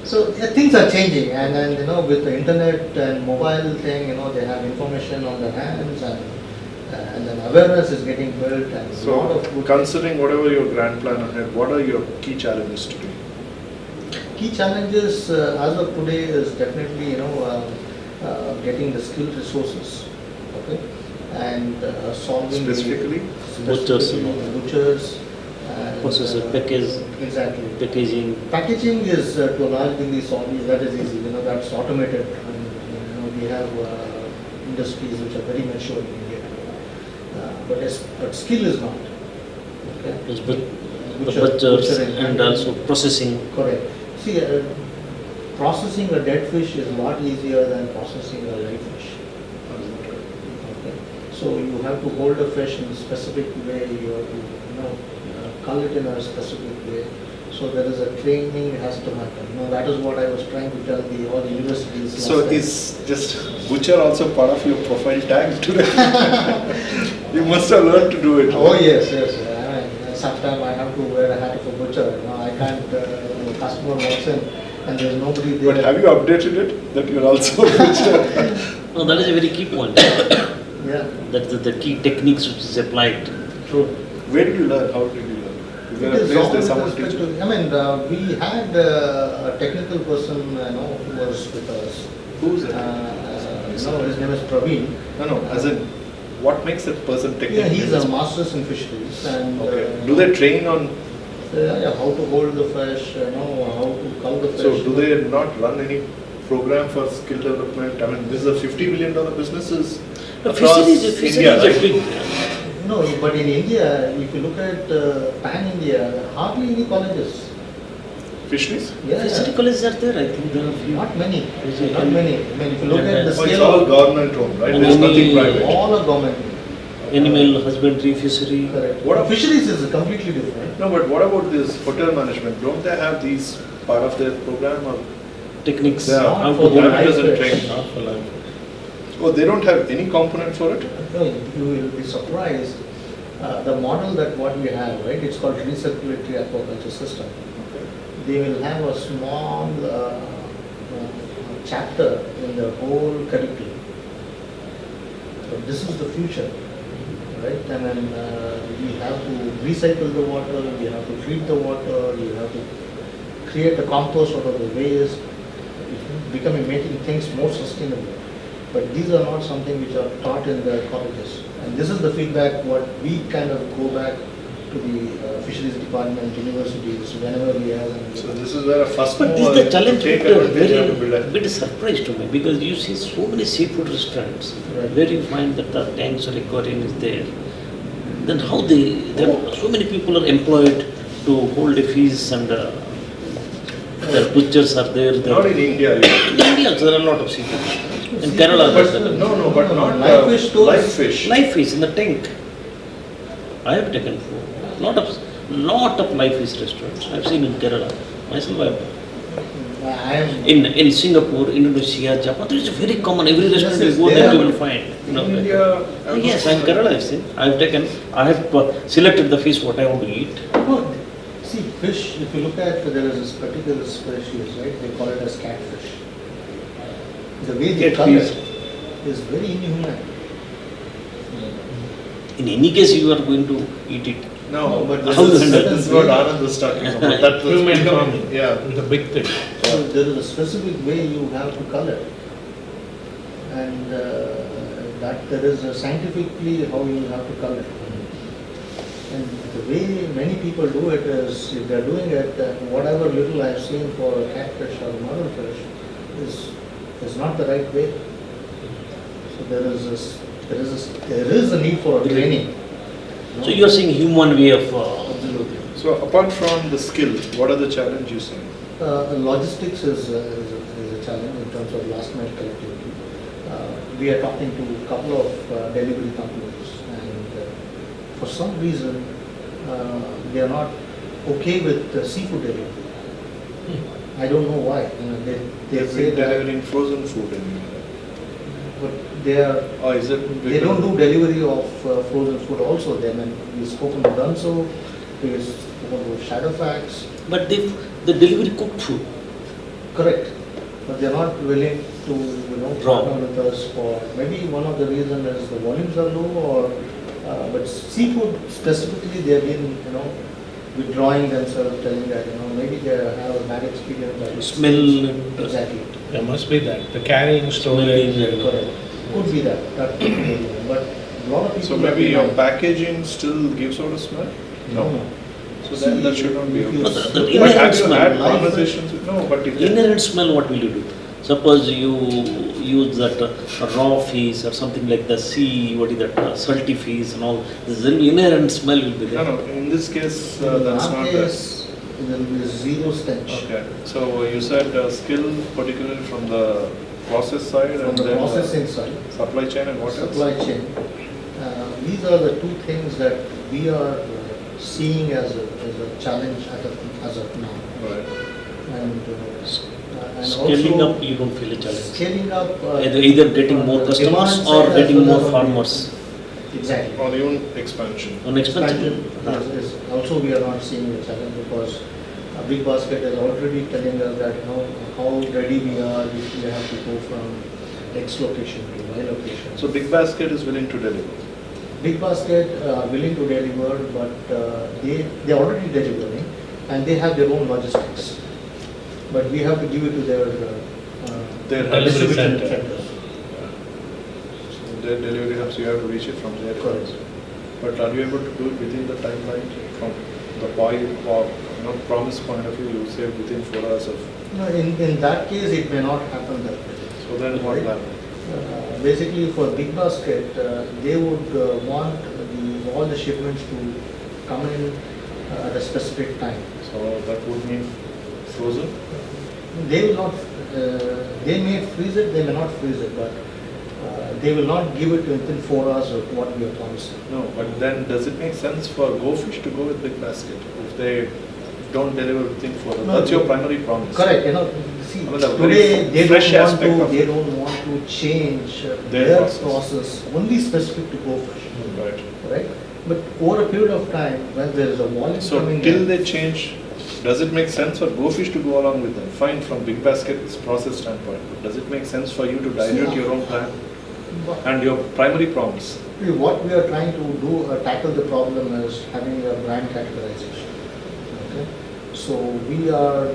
So things are changing, and then with the internet and mobile thing, they have information on their hands, and then awareness is getting built, and a lot So of good considering whatever your grand plan ahead, what are your key challenges today? key challenges as of today is definitely getting the skilled resources, okay, and solving Specifically? Butchers, butchers, and, Processor, package, exactly. packaging. Packaging is to a large degree solved. That is easy. That's automated. And, we have industries which are very mature in India, but skill is not. Okay. Plus the Butcher- butchers butchering. and also processing. Correct. See, processing a dead fish is a lot easier than processing a live fish. Okay. So you have to hold a fish in a specific way. You have to, cull it in a specific way. So there is a training has to happen. That is what I was trying to tell all the universities. So last time. is just butcher also part of your profile tag today? You must have learned to do it. Oh yes. Sometimes I have to wear a hat of a butcher. I can't. The customer walks in and there's nobody there. But have you updated it that you're also a butcher? No, that is a very key point. Yeah. That's the key techniques which is applied. True. Where did you learn? How did you learn? Is there a It is place all that with someone respect teaches? to, we had a technical person, who was with us. Who's it? His name is Praveen. No, as in, what makes a person technical? Yeah, he's a master's in fisheries and. Okay. Do they train on? How to hold the fish, how to cull the fish. So do they not run any program for skill development? I mean, this is a $50 billion business across India, Fisheries right? are big. No, but in India, if you look at pan-India, hardly any colleges. Fisheries? Yeah, Fishery colleges are there, I think there are few. Not many. Fishery Not many. I mean, if you look at the Oh, it's scale all of government owned, right? And There's only nothing private. all are government. Animal husbandry, fishery. Correct. What Fisheries is completely different. No, but what about this hotel management? Don't they have these part of their program? Or? Techniques. Yeah, How for to the hold live doesn't fish. train. Not for life. Oh, they don't have any component for it? No, you will be surprised. The model that what we have, right? It's called recirculatory aquaculture system. They will have a small chapter in the whole curriculum. this is the future, right? And then we have to recycle the water, we have to treat the water, we have to create a compost out of the waste, becoming making things more sustainable. But these are not something which are taught in the colleges. And this is the feedback what we kind of go back to the fisheries department, universities, whenever we have. So this is where a first But mover this is the challenge, take but advantage very of to build a- bit surprise to me because you see so many seafood restaurants Right. where you find that the tanks or aquarium is there. Then how there are so many people are employed to hold a fish and their butchers are there. Not in India. In India also there are a lot of seafood. In Kerala But there's a but not live fish stores. live fish. live fish in the tank. I have taken lot of live fish restaurants. I've seen in Kerala. Myself I have. I am In Singapore, Indonesia, Japan, it is very common. Every Yes, restaurant yes, you go they there, are. you will find. You know, In India, yes, I'm Kerala. I've seen. I have selected the fish what I want to eat. No, see, fish, if you look at, there is this particular species, right, they call it as catfish. The way they color Catfish. is very inhuman. In any case, you are going to eat it. No, but How this you is what Anand was talking about. That was Human becoming- farming. Yeah. The big thing. So there is a specific way you have to color. And that there is a scientifically how you have to color. And the way many people do it is, if they're doing it, whatever little I've seen for a catfish or mother fish is not the right way. So there is a need for training. So you are saying human way of. Absolutely. So apart from the skill, what are the challenges you see? Logistics is a challenge in terms of last mile connectivity. We are talking to a couple of delivery companies, and for some reason they are not okay with seafood delivery. I don't know why. They They've say been that, delivering frozen food in India. but they are. Or is it? They don't do delivery of frozen food also. Then we've spoken to Dunso, we've spoken to Shadowfax. But the delivery cooked food. Correct, but they're not willing to, Raw. partner with us for, maybe one of the reasons is the volumes are low or, but seafood specifically, they've been, withdrawing themselves, telling that, maybe they have a bad experience. But Smell. Exactly, There must be that. The carrying, storage. correct. Could be that could be, but a lot of people. So have maybe been your like, packaging still gives out a smell? No. So then that should not be If you okay. But the look But inherent at have you smell, had live conversations? No, but if Inherent smell, what will you do? Suppose you use that raw fish or something like the sea, what is that, salty fish and all, the inherent smell will be there. No, in this case, in that's our not there. case, there will be zero stench. Okay, so you said skill particularly from the process side From and the then processing side. supply chain and what else? Supply chain. These are the two things that we are seeing as a challenge as of now. Right. And Scaling also up, you don't feel a challenge. Scaling up. Either getting more the customers demand or side as getting well more as on the- farmers. Exactly. Or even expansion. On expansion. Expansion is also we are not seeing a challenge because a big basket is already telling us that how ready we are if we have to go from X location to Y location. So Big Basket is willing to deliver. Big Basket willing to deliver, but they are already delivering and they have their own logistics. But we have to give it to their Their distribution center. centers. Their delivery hubs, you have to reach it from there. Correct. But are you able to do it within the timeline from the point or promise point of view? You say within 4 hours of. No, in that case, it may not happen that way. So then what will happen? Basically, for Big Basket, they would want all the shipments to come in at a specific time. So that would mean frozen. They will not. They may freeze it. They may not freeze it, but they will not give it within 4 hours of what we are promising. No, but then does it make sense for GoFish to go with Big Basket if they don't deliver within 4 hours? No, That's your primary promise. Correct. See, I mean, the today very fresh aspect of they it. don't want to change Their their process. process only specific to GoFish. Right. Right? But over a period of time, when there is a volume So coming till in, they change, does it make sense for GoFish to go along with them? Fine from Big Basket's process standpoint. But does it make sense for you to dilute your own plan? and your primary promise. What we are trying to do, tackle the problem is having a brand categorization. Okay? So we are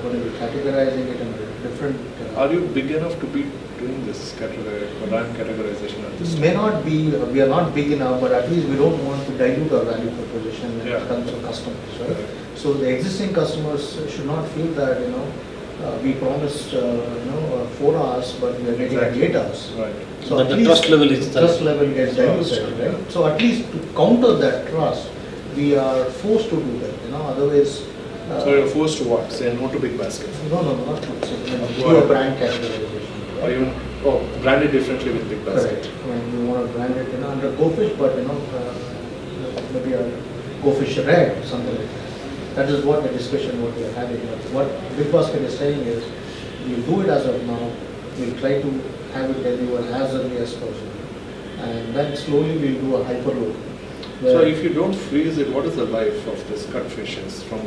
going to be categorizing it in different. Are you big enough to be doing this brand categorization at this May not be, we are not big enough, but at least we don't want to dilute our value proposition when it comes to customers, right? So the existing customers should not feel that, we promised, 4 hours, but we are getting Exactly. 8 hours. Right. So But at the least trust level is trust level gets diluted, Trust, right? So at least to counter that trust, we are forced to do that, otherwise. So you're forced to what? Say no to big basket. No, not so. Go Do a ahead. brand categorization. Or even branded differently with big basket. Correct. I mean, we want to brand it, under GoFish, but maybe a GoFish Red or something like that. That is what the discussion what we are having. What Big Basket is saying is, we'll do it as of now. We'll try to have it delivered as early as possible, and then slowly we'll do a hyperloop. So if you don't freeze it, what is the life of this cut fishes from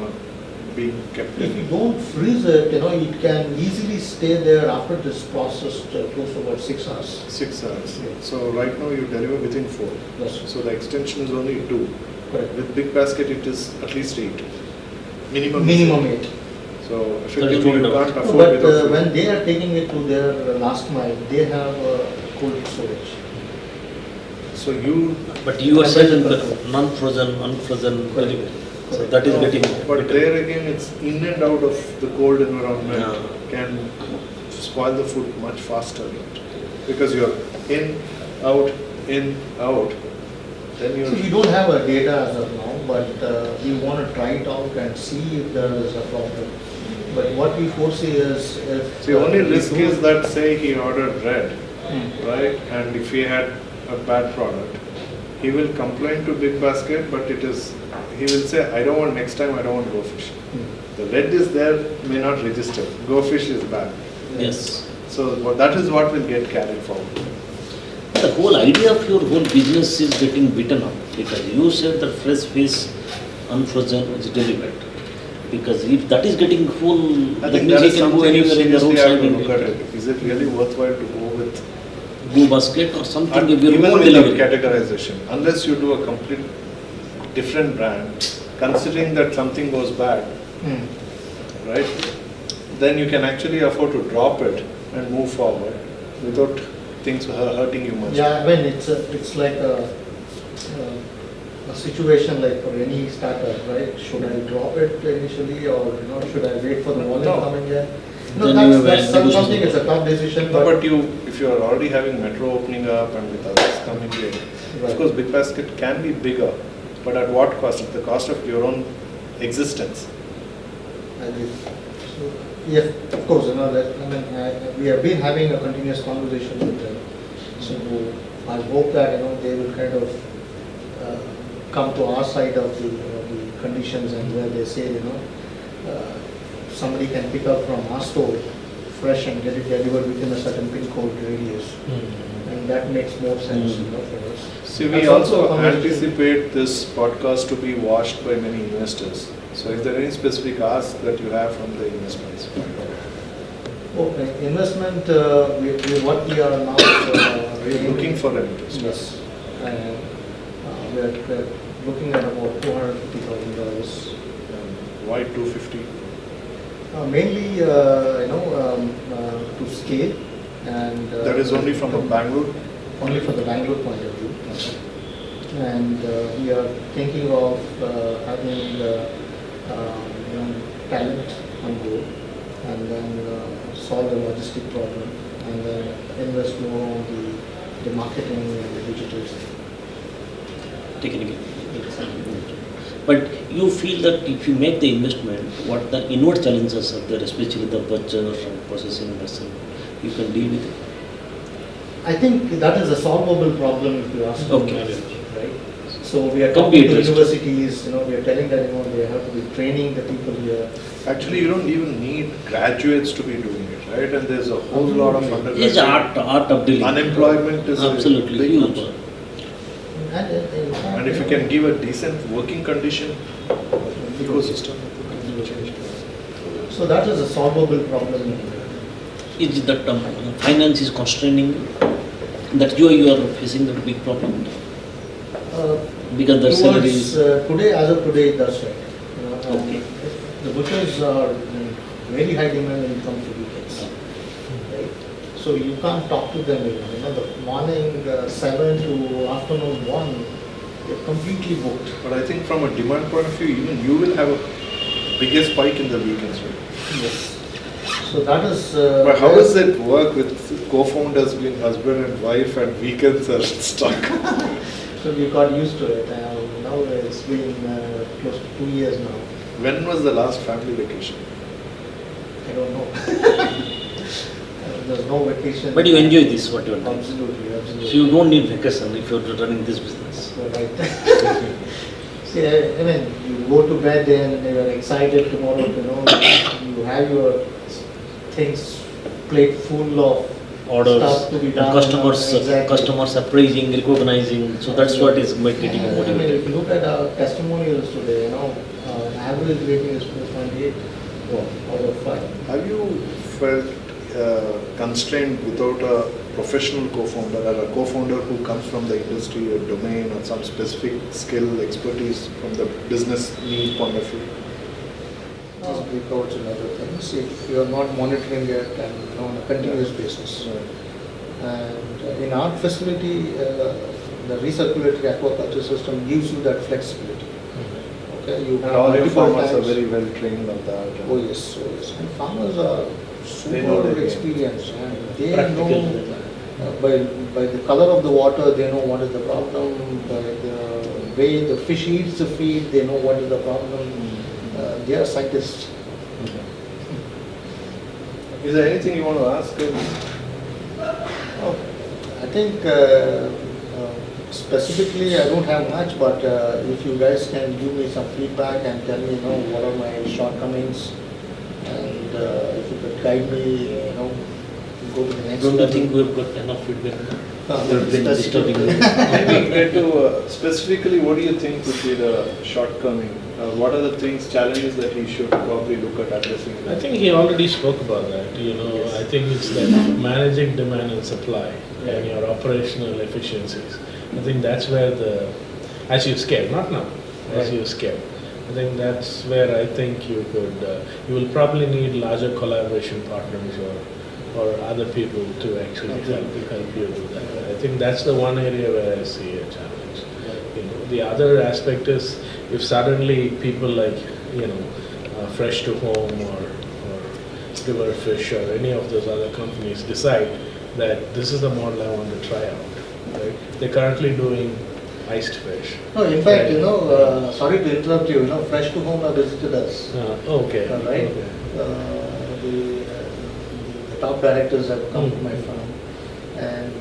being kept If you in? don't freeze it, it can easily stay there after this process close to about 6 hours. 6 hours. Yeah. So right now you deliver within 4. Yes, So the extension is only 2. correct. With big basket it is at least 8. Minimum. Minimum 8. So That is effectively you rolled out. can't afford But without freeze. when they are taking it to their last mile, they have cold storage. So you, But you are saying Control. that non-frozen, unfrozen Correct. delivery. So Correct. that is getting. but there again it's in and out of the cold environment Yeah. can spoil the food much faster. Because you're in, out, then So you're. we don't have a data as of now, but we want to try it out and see if there is a problem. But what we foresee is if. The only we risk do- is that say he ordered red, Hmm. right? And if he had a bad product, he will complain to Big Basket, but he will say, I don't want next time, I don't want GoFish. Hmm. The red is there, may not register. GoFish is bad. Yes. So that is what will get carried forward. The whole idea of your whole business is getting beaten up because you said that fresh fish, unfrozen is delivered. Because if that is getting full, I that think means that he is can go something you anywhere in the seriously have roadside to and look at it. Is it really worthwhile to go with? go basket or something if your Even own without delivery. categorization, unless you do a complete different brand, considering that something goes bad, Hmm. right? Then you can actually afford to drop it and move forward without things hurting you much. Yeah, I mean, it's like a situation like for any startup, right? Should I drop it initially or, should I wait for the volume No. coming in? Then That's you have something, negotiation. it's a tough decision, No, but. but if you are already having Metro opening up and with others coming in, Right. of course, Big Basket can be bigger, but at what cost? At the cost of your own existence. I agree. So, yeah, of course, we have been having a continuous conversation with them. So I hope that, they will kind of come to our side of the conditions and where they say, somebody can pick up from our store fresh and get it delivered within a certain pin code radius. And that makes more sense, for us. See, we That's also a conversation. anticipate this podcast to be watched by many investors. So is there any specific ask that you have from the investments? Okay, investment, what we are now. We're looking for an interest. Yes. We're looking at about $250,000. Why 250? Mainly, to scale and. That is only from a Bangalore? Only for the Bangalore point of view. And we are thinking of having talent on board and then solve the logistic problem and then invest more on the marketing and the digital side. Technically. But you feel that if you make the investment, what the inward challenges are there, especially the butcher and processing person, you can deal with it. I think that is a solvable problem if you ask me. Okay. Right? So we are Can talking be to addressed. universities, we are telling that, they have to be training the people here. Actually, you don't even need graduates to be doing it, right? And there's a whole lot of It's undergraduate. art of dealing. Unemployment is Absolutely a big huge. number. And, in fact, And if you can give a decent working condition, ecosystem. So that is a solvable problem. Is that finance is constraining you? That's why you are facing the big problem because the salary is. Today, as of today, that's right. Okay. The butchers are in very high demand when it comes to weekends. Right? So you can't talk to them even. The morning 7 to afternoon 1, they're completely booked. But I think from a demand point of view, even you will have a biggest spike in the weekends, right? Yes. So that is. But how does it work with co-founders being husband and wife and weekends are stuck? So we got used to it. Now it's been close to 2 years now. When was the last family vacation? I don't know. There's no vacation. But you enjoy this, what you are doing. Absolutely, absolutely. So you don't need vacation if you are running this business. Right. See, I mean, you go to bed and you are excited tomorrow, you have your things plate full of Orders, stuff to be done. customers, Exactly. customers appraising, recognizing. So that's what is getting I mean, motivated. if you look at our testimonials today, average rating is 4.8 out of 5. Have you felt constrained without a professional co-founder or a co-founder who comes from the industry or domain or some specific skill, expertise from the business need point of view? Breakouts and other things, if you are not monitoring it and on a continuous basis. And in our facility, the recirculatory aquaculture system gives you that flexibility. Okay, you And have all your multiple farmers are tanks. very well trained on that. Oh yes, oh yes. And farmers are They know their super game. experienced and they Practical. know by the color of the water, they know what is the problem. By the way the fish eats the feed, they know what is the problem. They are scientists. Is there anything you want to ask? I think specifically I don't have much, but if you guys can give me some feedback and tell me, what are my shortcomings, and if you could guide me, go to the next Don't you level. think we've got enough feedback now? We've been Specifically. disturbing you. Maybe get to specifically what do you think would be the shortcoming? What are the things, challenges that he should probably look at addressing? I think he already spoke about that, Yes. I think it's that managing demand and supply and your operational efficiencies. I think that's where as you scale, not now, as Right. you scale. I think that's where I think you will probably need larger collaboration partners or other people to actually help you do that. I think that's the one area where I see a challenge. The other aspect is if suddenly people like, Fresh to Home or River Fish or any of those other companies decide that this is the model I want to try out, right? They're currently doing iced fish. No, in fact, Right. sorry to interrupt you, Fresh to Home have visited us. Okay. Right. Okay. The top directors have come to my firm, and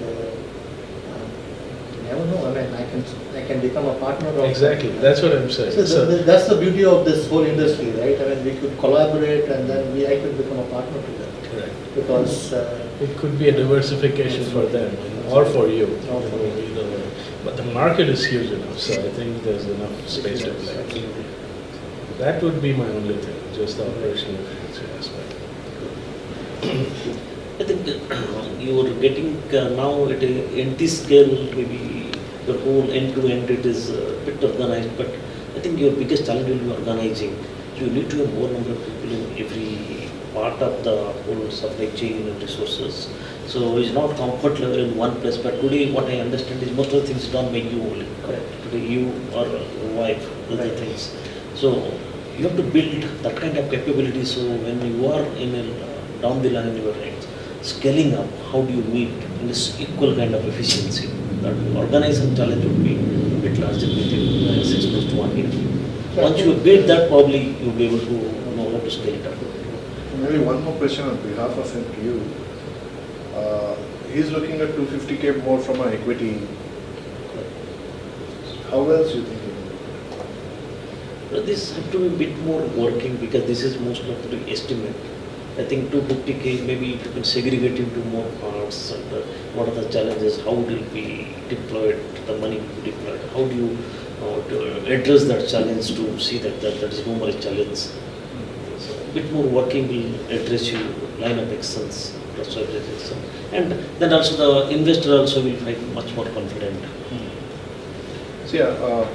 you never know. I mean, I can become a partner of. Exactly, that's what I'm saying. So that's the beauty of this whole industry, right? I mean, we could collaborate, and then I could become a partner to them, Correct. because It could be a diversification for them or for you. Or for me. Either way. But the market is huge enough, so I think there's enough space to play. Absolutely. That would be my only thing, just the operational efficiency aspect. I think you are getting now at a NT scale, maybe your whole end-to-end it is a bit organized, but I think your biggest challenge will be organizing. You need to have more number of people in every part of the whole supply chain and resources. So it's not comfort level in one place, but today what I understand is most of the things done by you only. Correct. Today you or your wife, other Right. things. So you have to build that kind of capability, so when you are in a down the line in your range, scaling up, how do you meet in this equal kind of efficiency? That organization challenge would be a bit larger within 6 months to 1 year. Once you build that, probably you'll be able to know how to scale it up. Maybe one more question on behalf of him to you. He's looking at 250K more from an equity. How else you think? But this has to be a bit more working because this is most of the estimate. I think 250K, maybe if you can segregate into more parts and what are the challenges, how will it be deployed, the money will be deployed, how do you to address that challenge to see that is no more a challenge. So a bit more working will address your line of actions So and then also the investor also will find much more confident. So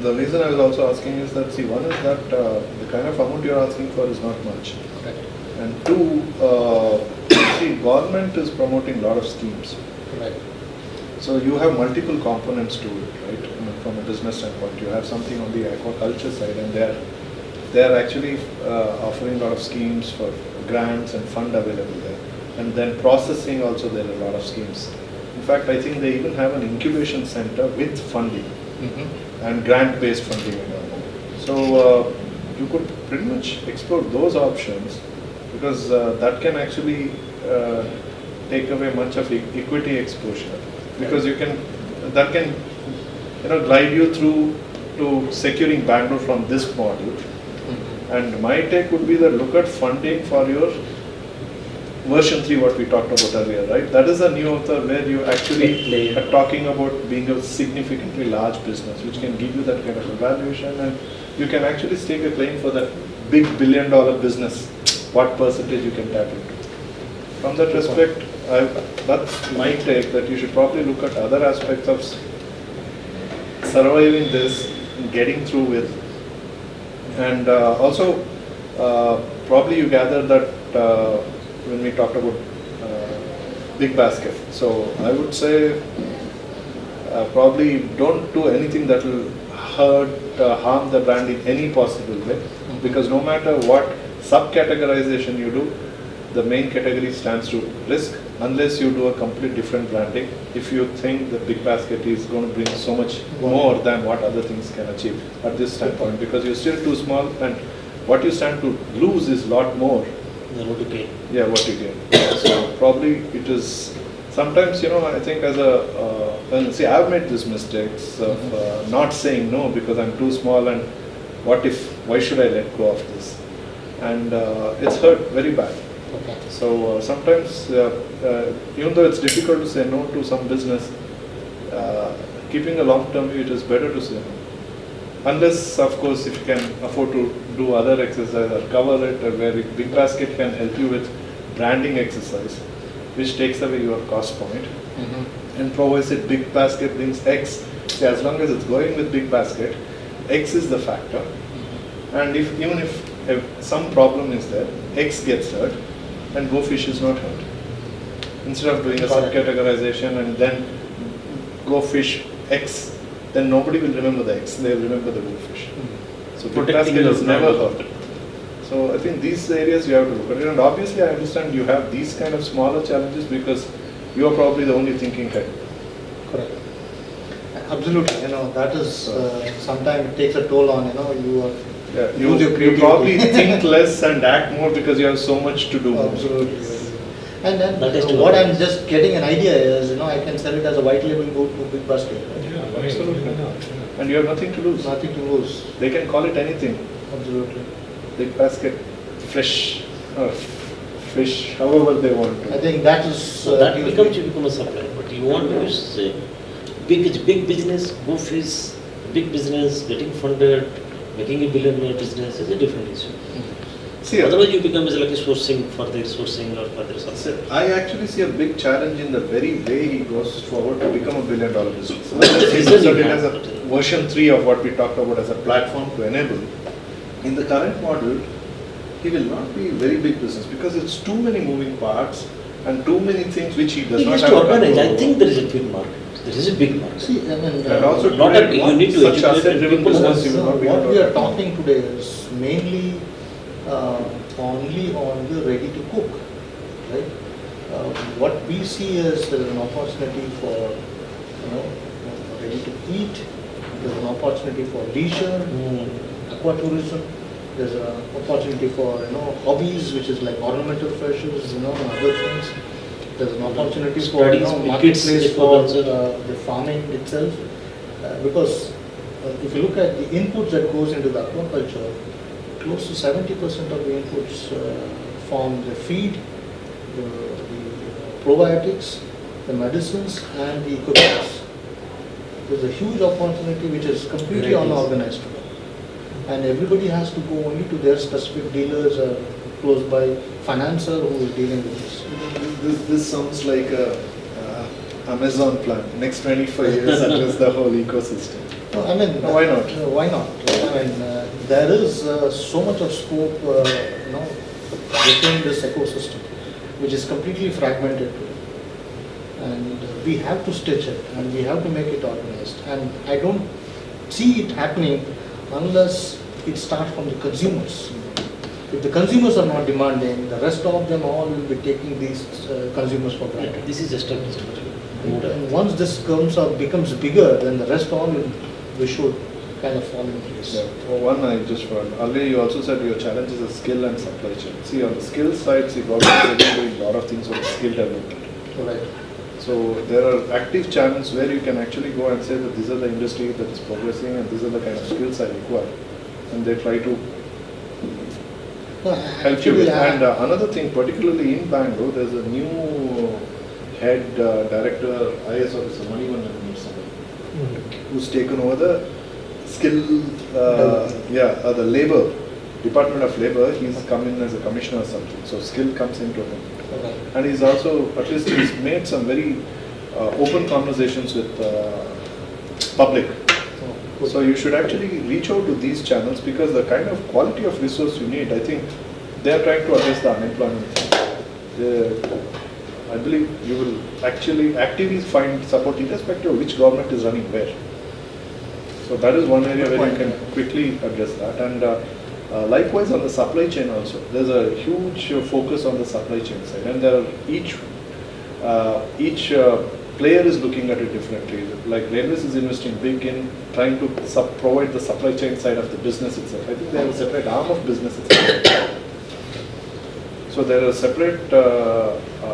the reason I was also asking is that, see, one is that the kind of amount you're asking for is not much. Right. And two, see, government is promoting a lot of schemes. Right. So you have multiple components to it, right? I mean, from a business standpoint, you have something on the aquaculture side, and they're actually offering a lot of schemes for grants and fund available there. And then processing also, there are a lot of schemes. In fact, I think they even have an incubation center with funding and grant-based funding and all. So you could pretty much explore those options, because that can actually take away much of equity exposure, because that can guide you through to securing Bangalore from this model. And my take would be that look at funding for your version 3, what we talked about earlier, right? That is a new author where you actually are talking about being a significantly large business, which can give you that kind of evaluation, and you can actually stake a claim for that big billion-dollar business, what percentage you can tap into. From that respect, that's my take, that you should probably look at other aspects of surviving this, getting through with, and also probably you gather that when we talked about big basket. So I would say probably don't do anything that will harm the brand in any possible way, because no matter what subcategorization you do, the main category stands to risk unless you do a complete different branding. If you think the big basket is going to bring so much more than what other things can achieve at this standpoint, because you're still too small, and what you stand to lose is a lot more than what you gain. Yeah, what you gain. So probably it is sometimes, I think as a see, I've made these mistakes of not saying no because I'm too small, and why should I let go of this? And it's hurt very bad. Okay. So sometimes, even though it's difficult to say no to some business, keeping a long-term view, it is better to say no. Unless, of course, if you can afford to do other exercise or cover it, or where Big Basket can help you with branding exercise, which takes away your cost point, and provides it Big Basket brings X. See, as long as it's going with Big Basket, X is the factor. And even if some problem is there, X gets hurt, and GoFish is not hurt. Instead of doing a subcategorization and then GoFish X, then nobody will remember the X, they will remember the GoFish. So Big Basket is never hurt. So I think these areas you have to look at it, and obviously I understand you have these kind of smaller challenges because you are probably the only thinking head. Correct. Absolutely, that is sometimes it takes a toll on You probably think less and act more because you have so much to do. Absolutely. And then what I'm just getting an idea is, I can sell it as a white label boot to Big Basket. Yeah, absolutely. And you have nothing to lose. Nothing to lose. They can call it anything. Absolutely. Big Basket, fresh, fish, however they want to. I think that is... So that becomes you become a supplier, but you want to say big business, GoFish, big business, getting funded, making a billion-dollar business is a different issue. See, otherwise you become like a sourcing for their sourcing or for their supply. I actually see a big challenge in the very way he goes forward to become a billion-dollar business. He So it has a version 3 of what we talked about as a platform to enable. In the current model, he will not be a very big business because it's too many moving parts and too many things which he does He not has have to control organize. I over. think there is a big market. There is a big market. See, And also not today, that you need to such educate asset-driven people. business, you will not be what able we to are organize. talking today is mainly only on the ready to cook, right? What we see is there's an opportunity for, ready to eat. There's an opportunity for leisure, aquatourism. There's an opportunity for hobbies, which is like ornamental fishes, and other things. There's an opportunity for Studies, marketplace for kids, the farming itself, because if you look at the inputs that goes into the aquaculture, close to 70% of the inputs form the feed, the probiotics, the medicines, and the equipments. There's a huge opportunity which is completely unorganized today, and everybody has to go only to their specific dealers or close by financer who is dealing with this. This sounds like a Amazon plan. Next 25 years address the whole ecosystem. No, I mean, No, why not? Why not? I mean, there is so much of scope, within this ecosystem, which is completely fragmented, and we have to stitch it, and we have to make it organized. And I don't see it happening unless it starts from the consumers. If the consumers are not demanding, the rest of them all will be taking these consumers for granted. This is established. And once this becomes bigger, then the rest all we should kind of fall in place. Yeah. For one, I just found, earlier you also said your challenge is a skill and supply chain. See, on the skill side, see, government is doing a lot of things on skill development. Right. So there are active channels where you can actually go and say that these are the industry that is progressing and these are the kind of skills I require. And they try to No, help you with. actually, And another thing, particularly in Bangalore, there's a new head director, IS officer, Manivannan or somebody, who's taken over the skill, the labor, Department of Labor. He's come in as a commissioner or something. So skill comes into him. Okay. And he's also, at least he's made some very open conversations with public. Oh, good. So you should actually reach out to these channels because the kind of quality of resource you need, I think they're trying to address the unemployment thing. I believe you will actually actively find support irrespective of which government is running where. So that is one area where you can quickly address that. And likewise on the supply chain also, there's a huge focus on the supply chain side, and there are each player is looking at it differently. Like Railways is investing big in trying to provide the supply chain side of the business itself. I think they have a separate arm of business itself. So there is a separate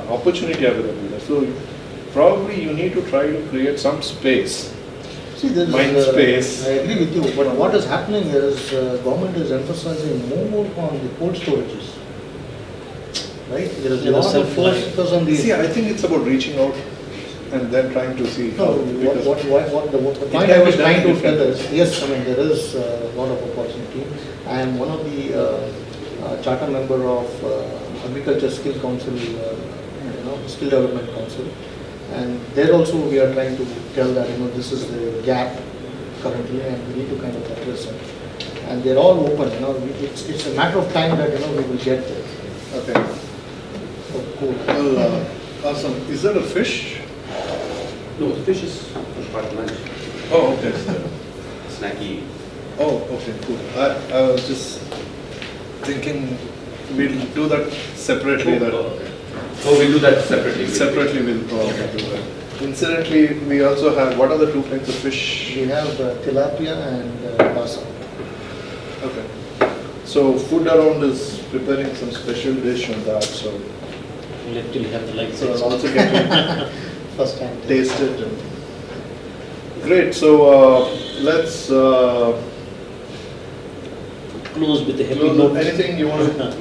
opportunity available there. So probably you need to try to create some space. See, there is, Mind space. I agree with you, but what is happening is government is emphasizing more on the cold storages. Right? There is a Yeah, lot of focus on these. See, I think it's about reaching out and then trying to see No, how. the point I was trying to tell is, yes, I mean, there is a lot of opportunity. I am one of the charter member of Agriculture Skill Council, Skill Development Council. And there also we are trying to tell that, this is the gap currently and we need to kind of address it. And they're all open, it's a matter of time that, we will get there. Okay. So, cool. Well, awesome. Is that a fish? No, the fish is part of lunch. Oh, okay. Snacky. Oh, okay, cool. I was just thinking we'll do that separately. Oh, we'll do that separately. Separately we'll probably do that. Incidentally, we also have, what are the two kinds of fish? We have tilapia and basa. Okay. So food around is preparing some special dish on that, so We'll actually have the light so sides. I'll also get to First time. taste it. And great, so let's Close with a happy close. note. Anything you want to?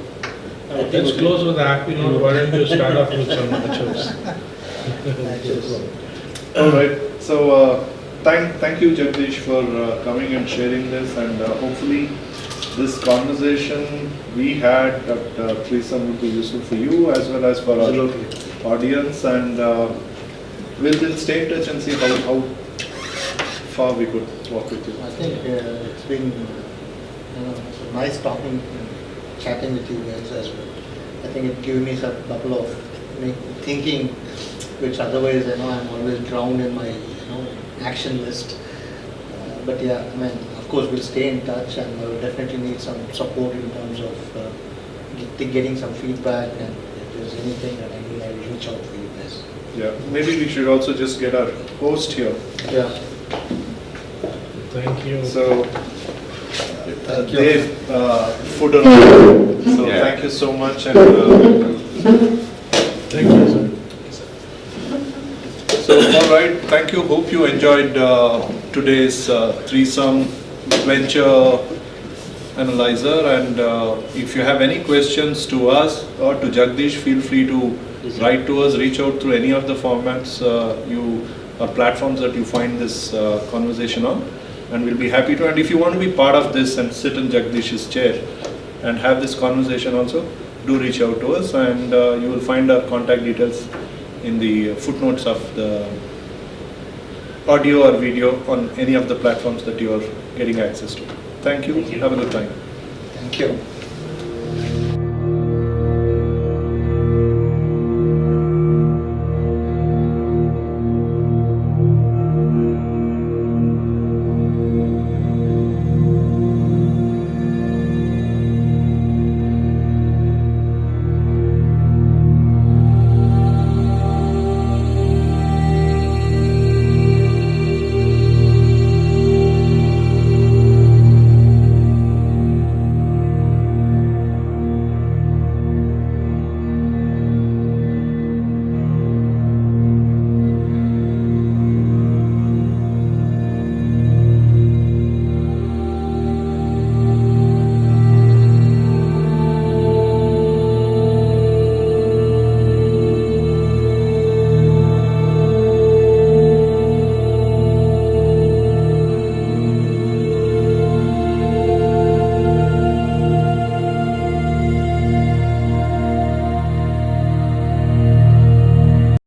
Let's close with a happy note. Why don't you start off with some nachos? All right. So thank you, Jagdish, for coming and sharing this, and hopefully this conversation we had at Threesome will be useful for you as well as for our audience, and we'll stay in touch and see how far we could walk with you. I think it's been so nice talking, chatting with you guys as well. I think it gave me a couple of thinking, which otherwise I'm always drowned in my action list. But yeah, I mean, of course we'll stay in touch, and we'll definitely need some support in terms of getting some feedback, and if there's anything that I need, I'll reach out to you guys. Yeah, maybe we should also just get our host here. Yeah. Thank you. So, Thank you. Dave, food around. So Yeah. thank you so much, and Thank you, sir. so all right. Thank you. Hope you enjoyed today's Threesome Venture Analyzer. And if you have any questions to us or to Jagdish, feel free to write to us. Reach out through any of the formats or platforms that you find this conversation on. And we'll be happy to. And if you want to be part of this and sit in Jagdish's chair and have this conversation also, do reach out to us, and you will find our contact details in the footnotes of the audio or video on any of the platforms that you are getting access to. Thank you. Thank you. Have a good time. Thank you.